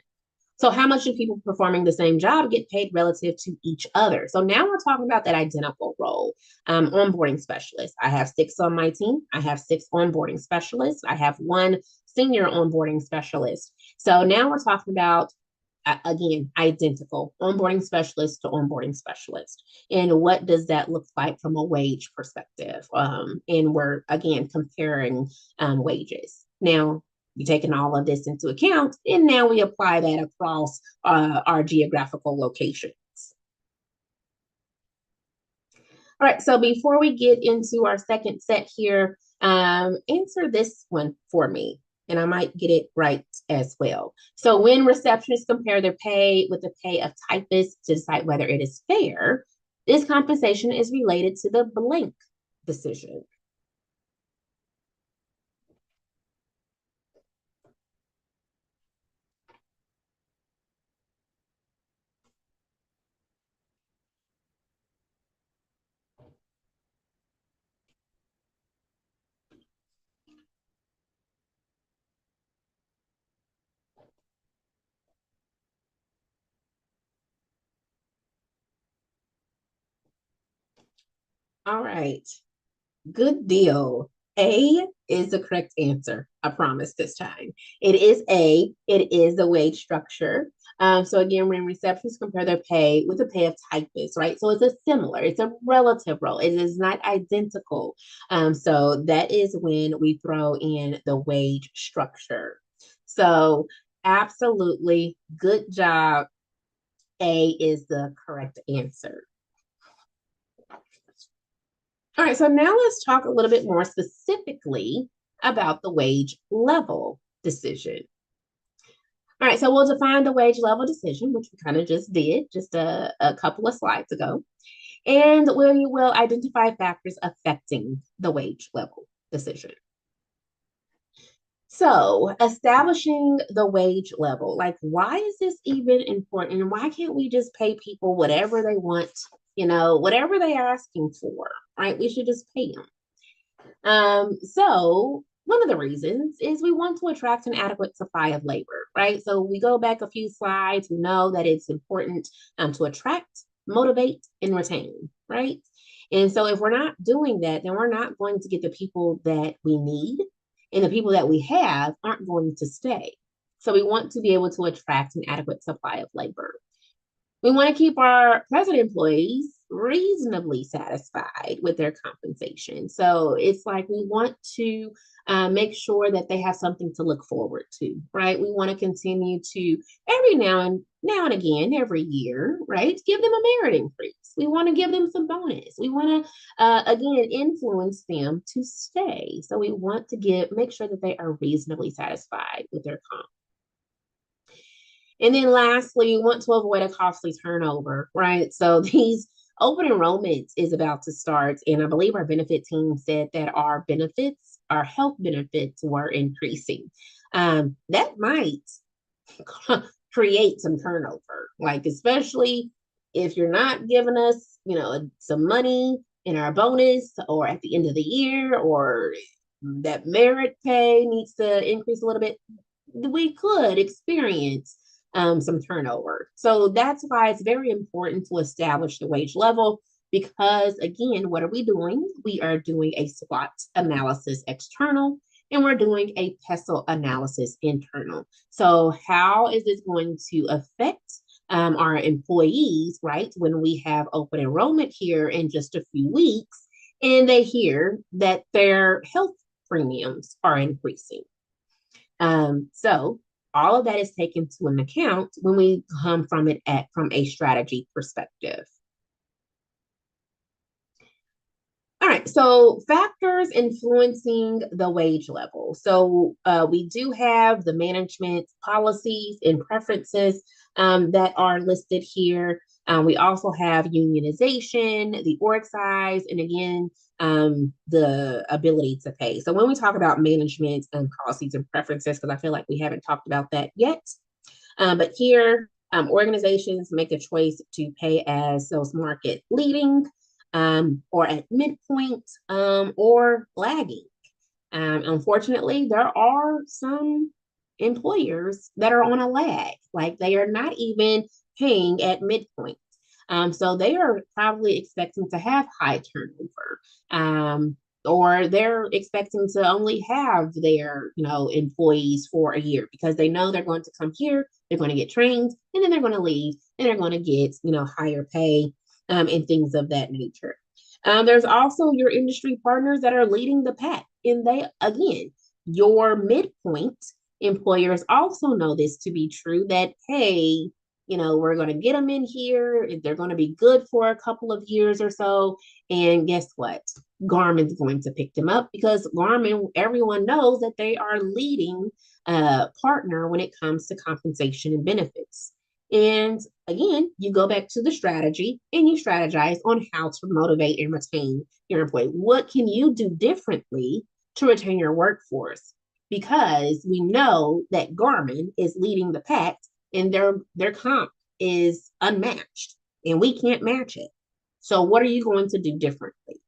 So how much do people performing the same job get paid relative to each other? So now we're talking about that identical role. Onboarding specialist. I have 6 on my team. I have 6 onboarding specialists. I have 1 senior onboarding specialist. So now we're talking about again, identical onboarding specialist to onboarding specialist. And what does that look like from a wage perspective? And we're, again, comparing wages. Now, you're taking all of this into account, and now we apply that across our geographical locations. All right, so before we get into our second set here, answer this one for me, and I might get it right as well. So when receptionists compare their pay with the pay of typists to decide whether it is fair, this compensation is related to the blank decision. All right. Good deal. A is the correct answer. I promise this time. It is A. It is the wage structure. So again, when receptionists compare their pay with the pay of typists, right? So it's a similar, it's a relative role. It is not identical. So that is when we throw in the wage structure. So absolutely good job. A is the correct answer. All right, so now let's talk a little bit more specifically about the wage level decision. All right, so we'll define the wage level decision, which we kind of just did just a couple of slides ago. And we will identify factors affecting the wage level decision. So, establishing the wage level, like, why is this even important? And why can't we just pay people whatever they want, whatever they're asking for, right? We should just pay them. So one of the reasons is we want to attract an adequate supply of labor, right? So we go back a few slides, we know that it's important to attract, motivate, and retain, right? And so if we're not doing that, then we're not going to get the people that we need, and the people that we have aren't going to stay. So we want to be able to attract an adequate supply of labor. We want to keep our present employees reasonably satisfied with their compensation. So it's like we want to make sure that they have something to look forward to, right? We want to continue to every now and again, every year, right? Give them a merit increase. We want to give them some bonus. We want to again influence them to stay. So we want to make sure that they are reasonably satisfied with their comp. And then lastly, we want to avoid a costly turnover, right? So these open enrollments is about to start. And I believe our benefit team said that our health benefits were increasing. That might create some turnover, like especially if you're not giving us, some money in our bonus or at the end of the year, or that merit pay needs to increase a little bit, we could experience some turnover. So that's why it's very important to establish the wage level because, again, what are we doing? We are doing a SWOT analysis external and we're doing a PESTEL analysis internal. So how is this going to affect our employees, right? When we have open enrollment here in just a few weeks and they hear that their health premiums are increasing. So all of that is taken to an account when we come from a strategy perspective. All right, so factors influencing the wage level. So we do have the management policies and preferences that are listed here. We also have unionization, the org size, and again, the ability to pay. So when we talk about management and policies and preferences, because I feel like we haven't talked about that yet, but here, organizations make a choice to pay as sales market leading, or at midpoint, or lagging. Unfortunately, there are some employers that are on a lag, like they are not even paying at midpoint. So they are probably expecting to have high turnover, or they're expecting to only have their, employees for a year because they know they're going to come here, they're going to get trained, and then they're going to leave, and they're going to get, higher pay, and things of that nature. There's also your industry partners that are leading the pack, and they, again, your midpoint employers also know this to be true that, hey, we're going to get them in here. They're going to be good for a couple of years or so. And guess what? Garmin's going to pick them up because Garmin, everyone knows that they are leading partner when it comes to compensation and benefits. And again, you go back to the strategy and you strategize on how to motivate and retain your employee. What can you do differently to retain your workforce? Because we know that Garmin is leading the pack and their comp is unmatched and we can't match it. So what are you going to do differently?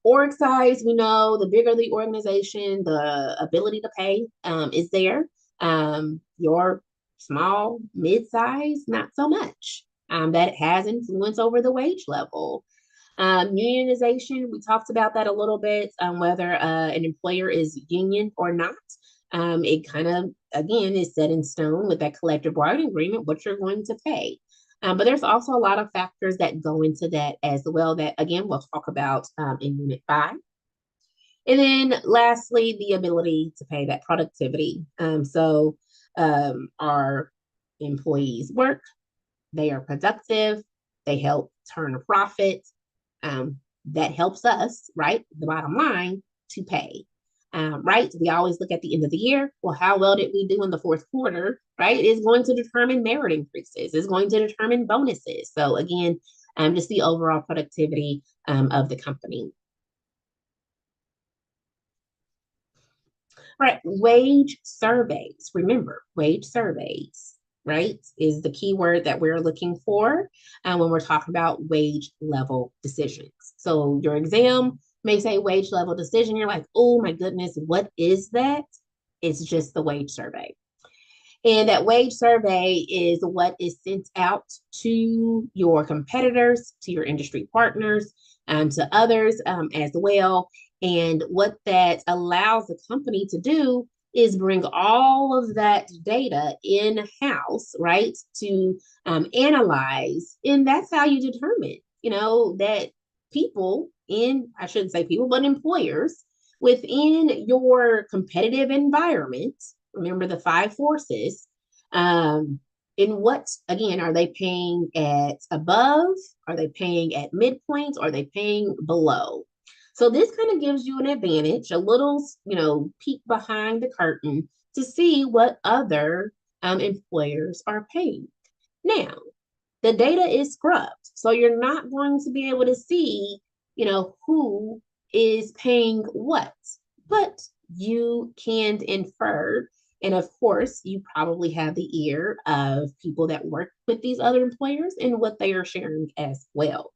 Org size, we know the bigger the organization, the ability to pay is there. Your small, mid-size, not so much. That has influence over the wage level. Unionization, we talked about that a little bit, whether an employer is union or not. It kind of, again, is set in stone with that collective bargaining agreement, what you're going to pay. But there's also a lot of factors that go into that as well that, again, we'll talk about in Unit 5. And then lastly, the ability to pay, that productivity. So our employees work, they are productive, they help turn a profit. That helps us, right? The bottom line, to pay. Right? We always look at the end of the year. Well, how well did we do in the fourth quarter? Right? Is going to determine merit increases. Is going to determine bonuses. So again, just the overall productivity of the company. Right, wage surveys. Remember, wage surveys, right, is the key word that we're looking for when we're talking about wage level decisions. So your exam may say wage level decision. You're like, oh my goodness, what is that? It's just the wage survey. And that wage survey is what is sent out to your competitors, to your industry partners, to others as well. And what that allows the company to do is bring all of that data in-house, right, to analyze. And that's how you determine, that people I shouldn't say people, but employers within your competitive environment, remember the five forces, in what, again, are they paying at above? Are they paying at midpoints? Are they paying below? So this kind of gives you an advantage, a little, peek behind the curtain to see what other employers are paying. Now, the data is scrubbed, so you're not going to be able to see, who is paying what, but you can infer. And of course, you probably have the ear of people that work with these other employers and what they are sharing as well.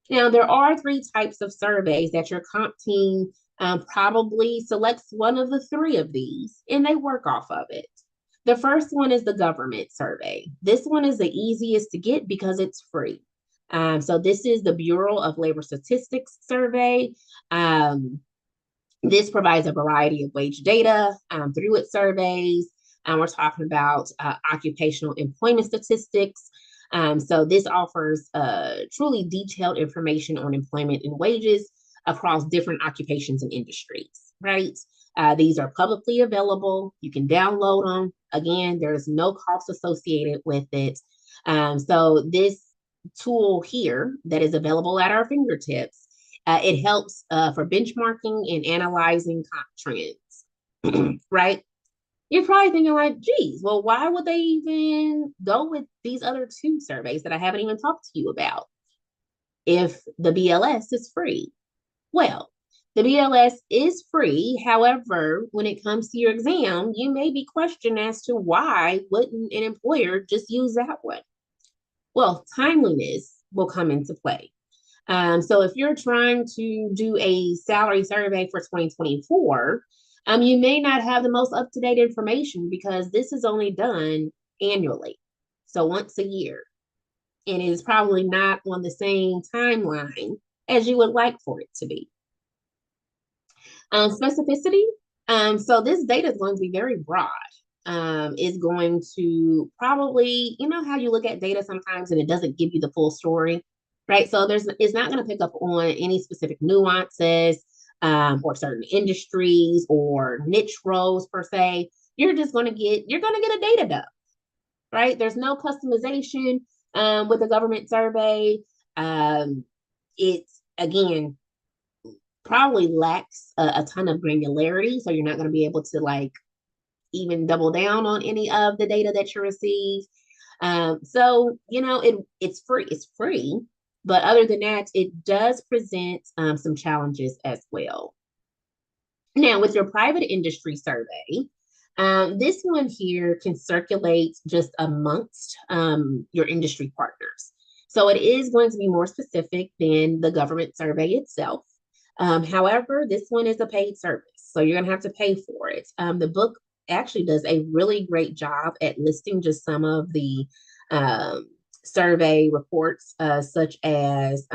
Now, there are three types of surveys that your comp team probably selects one of the three of these, and they work off of it. The first one is the government survey. This one is the easiest to get because it's free. So this is the Bureau of Labor Statistics survey. This provides a variety of wage data through its surveys. We're talking about occupational employment statistics. So this offers truly detailed information on employment and wages across different occupations and industries, right? These are publicly available. You can download them. Again, there's no cost associated with it. So this tool here that is available at our fingertips, it helps for benchmarking and analyzing comp trends, right? You're probably thinking like, geez, well, why would they even go with these other two surveys that I haven't even talked to you about if the BLS is free? Well, the BLS is free. However, when it comes to your exam, you may be questioned as to why wouldn't an employer just use that one? Well, timeliness will come into play. So if you're trying to do a salary survey for 2024, you may not have the most up-to-date information because this is only done annually. So once a year. And it is probably not on the same timeline as you would like for it to be. Specificity. So this data is going to be very broad. Is going to probably, how you look at data sometimes and it doesn't give you the full story, right? So it's not going to pick up on any specific nuances or certain industries or niche roles per se. You're going to get a data dump, right? There's no customization with the government survey. It's again probably lacks a ton of granularity, so you're not going to be able to even double down on any of the data that you receive. So it's free. It's free, but other than that, it does present some challenges as well. Now, with your private industry survey, this one here can circulate just amongst your industry partners. So it is going to be more specific than the government survey itself. However, this one is a paid service, so you're going to have to pay for it. The book actually does a really great job at listing just some of the survey reports, such as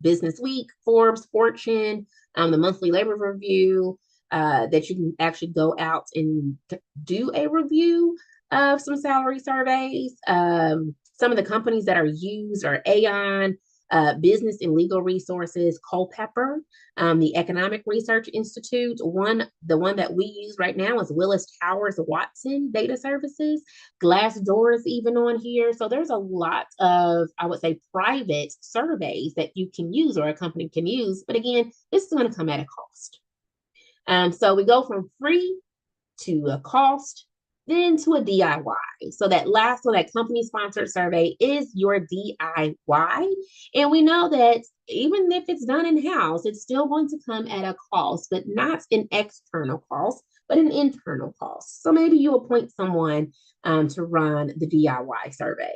Business Week, Forbes, Fortune, the Monthly Labor Review, that you can actually go out and do a review of some salary surveys. Some of the companies that are used are Aon, Business and Legal Resources, Culpeper, the Economic Research Institute. The one that we use right now is Willis Towers Watson Data Services. Glassdoor is even on here. So there's a lot of, I would say, private surveys that you can use or a company can use. But again, this is going to come at a cost. So we go from free to a cost, then to a DIY. So that company sponsored survey is your DIY. And we know that even if it's done in-house, it's still going to come at a cost, but not an external cost, but an internal cost. So maybe you appoint someone to run the DIY survey.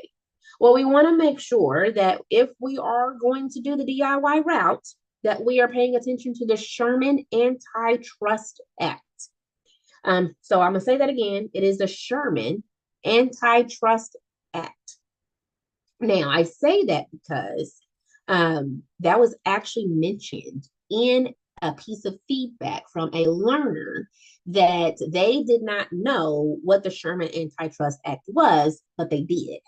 Well, we want to make sure that if we are going to do the DIY route, that we are paying attention to the Sherman Antitrust Act. So I'm going to say that again. It is the Sherman Antitrust Act. Now, I say that because that was actually mentioned in a piece of feedback from a learner that they did not know what the Sherman Antitrust Act was, but they did.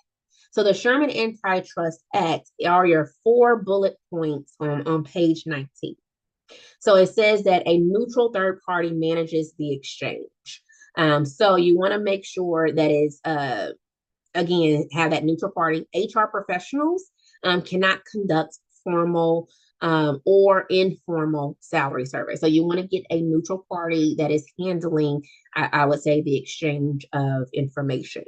So the Sherman Antitrust Act are your four bullet points on page 19. So it says that a neutral third party manages the exchange. So you want to make sure that is again have that neutral party. HR professionals cannot conduct formal or informal salary survey. So you want to get a neutral party that is handling, I would say, the exchange of information.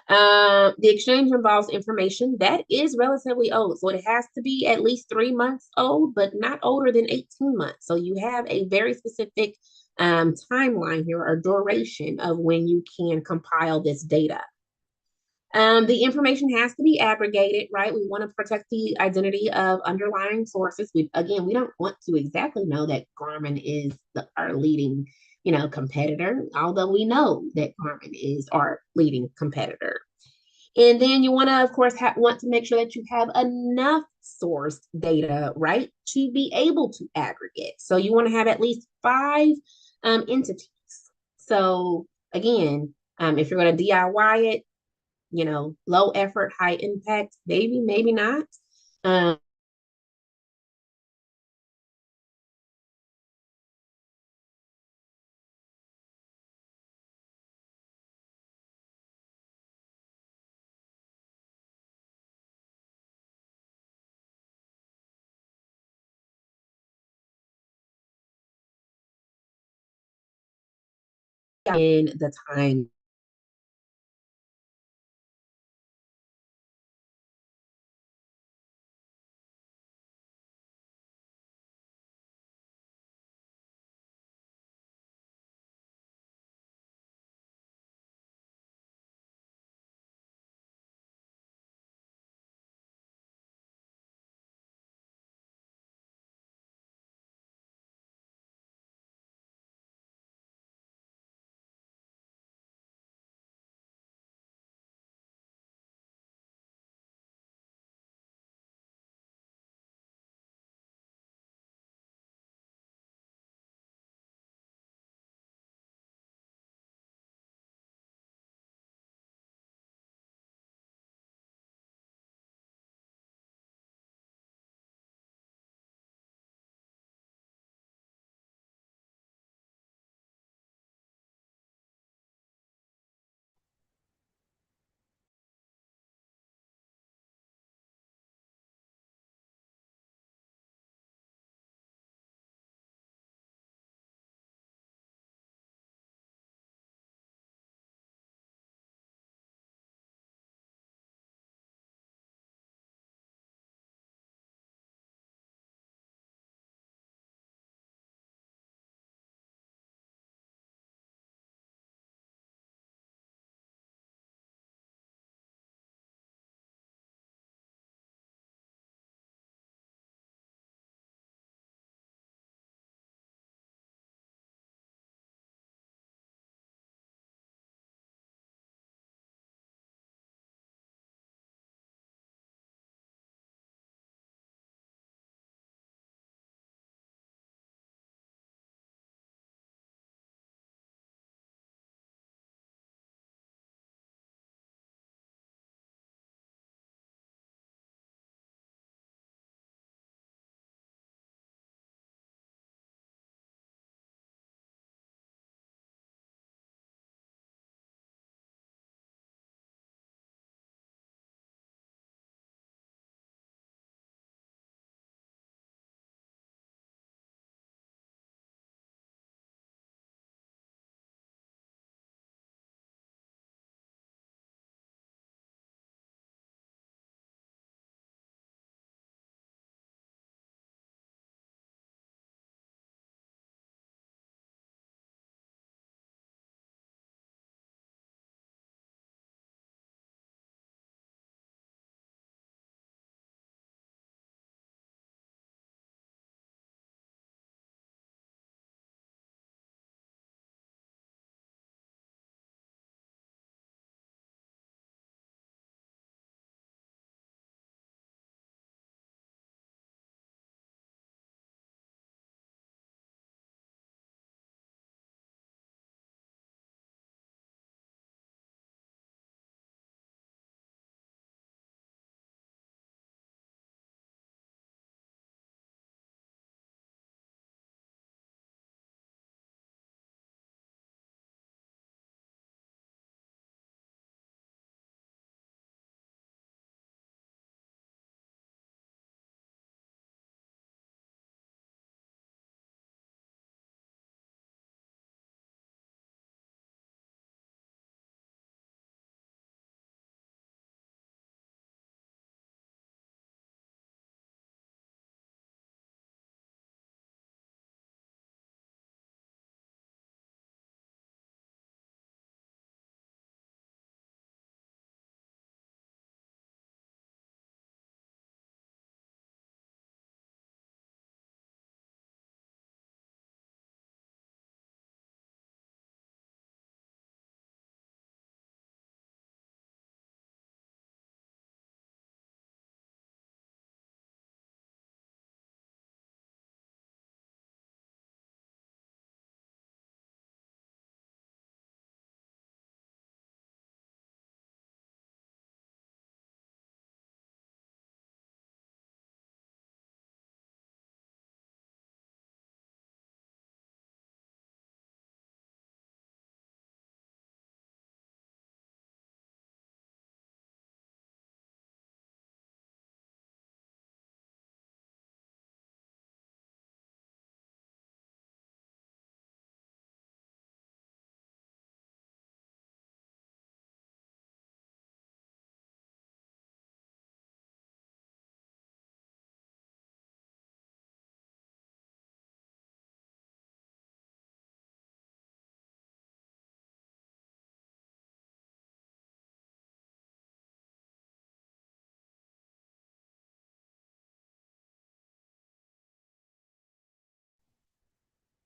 The exchange involves information that is relatively old. So it has to be at least 3 months old, but not older than 18 months. So you have a very specific timeline here or duration of when you can compile this data. The information has to be aggregated, right? We want to protect the identity of underlying sources. We don't want to exactly know that Garmin is our leading, competitor, although we know that Garmin is our leading competitor. And then you want to, of course, want to make sure that you have enough source data, right, to be able to aggregate. So you want to have at least five entities. So again, if you're going to DIY it, low effort, high impact, maybe, maybe not. Um, in the time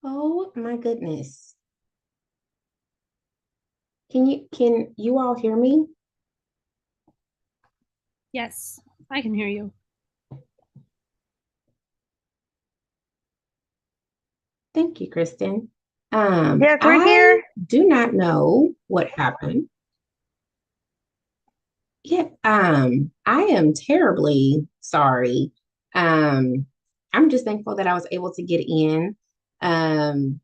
Oh my goodness. Can you all hear me? Yes, I can hear you. Thank you, Kristen. Yes, we're I here. do not know what happened. Yeah, I am terribly sorry. Um, I'm just thankful that I was able to get in, um,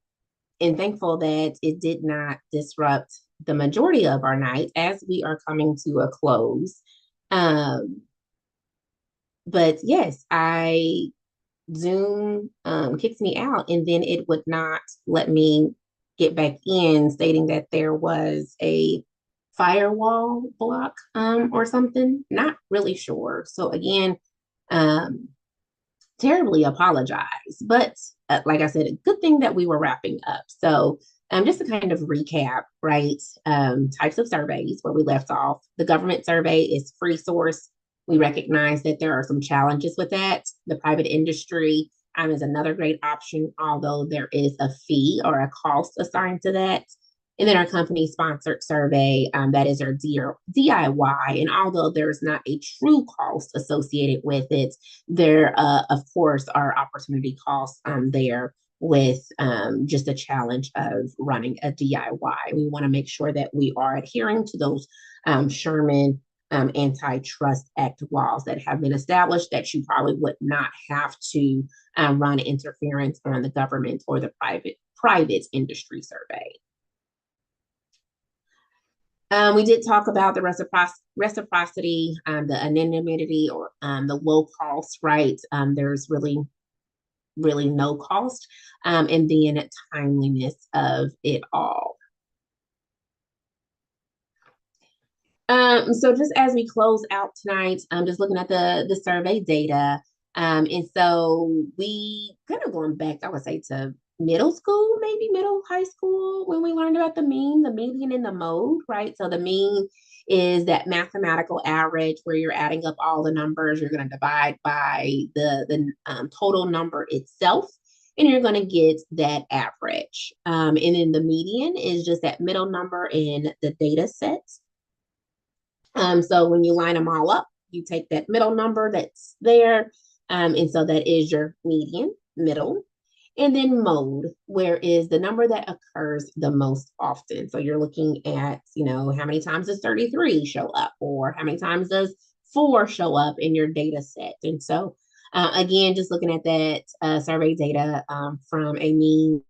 and thankful that it did not disrupt the majority of our night as we are coming to a close. Um, but yes, I Zoom kicks me out, and then it would not let me get back in, stating that there was a firewall block or something. Not really sure. So again, um, terribly apologize. But like I said, a good thing that we were wrapping up. So just to kind of recap, right? Types of surveys where we left off. The government survey is free source. We recognize that there are some challenges with that. The private industry is another great option, although there is a fee or a cost assigned to that. And then our company sponsored survey, that is our DIY. And although there's not a true cost associated with it, there, of course, are opportunity costs there with just the challenge of running a DIY. We want to make sure that we are adhering to those Sherman Antitrust Act laws that have been established that you probably would not have to run interference on the government or the private industry survey. We did talk about the reciprocity, the anonymity, or the low cost, right? There's really no cost, and then timeliness of it all. So just as we close out tonight, I'm just looking at the survey data. And so we kind of going back, I would say, to middle school, maybe middle high school, when we learned about the mean, the median, and the mode, right? So the mean is that mathematical average where you're adding up all the numbers, you're going to divide by the total number itself, and you're going to get that average. And then the median is just that middle number in the data set. So when you line them all up, you take that middle number that's there. And so that is your median, middle. And then mode, where is the number that occurs the most often. So you're looking at, how many times does 33 show up, or how many times does 4 show up in your data set. And so again, just looking at that survey data from a mean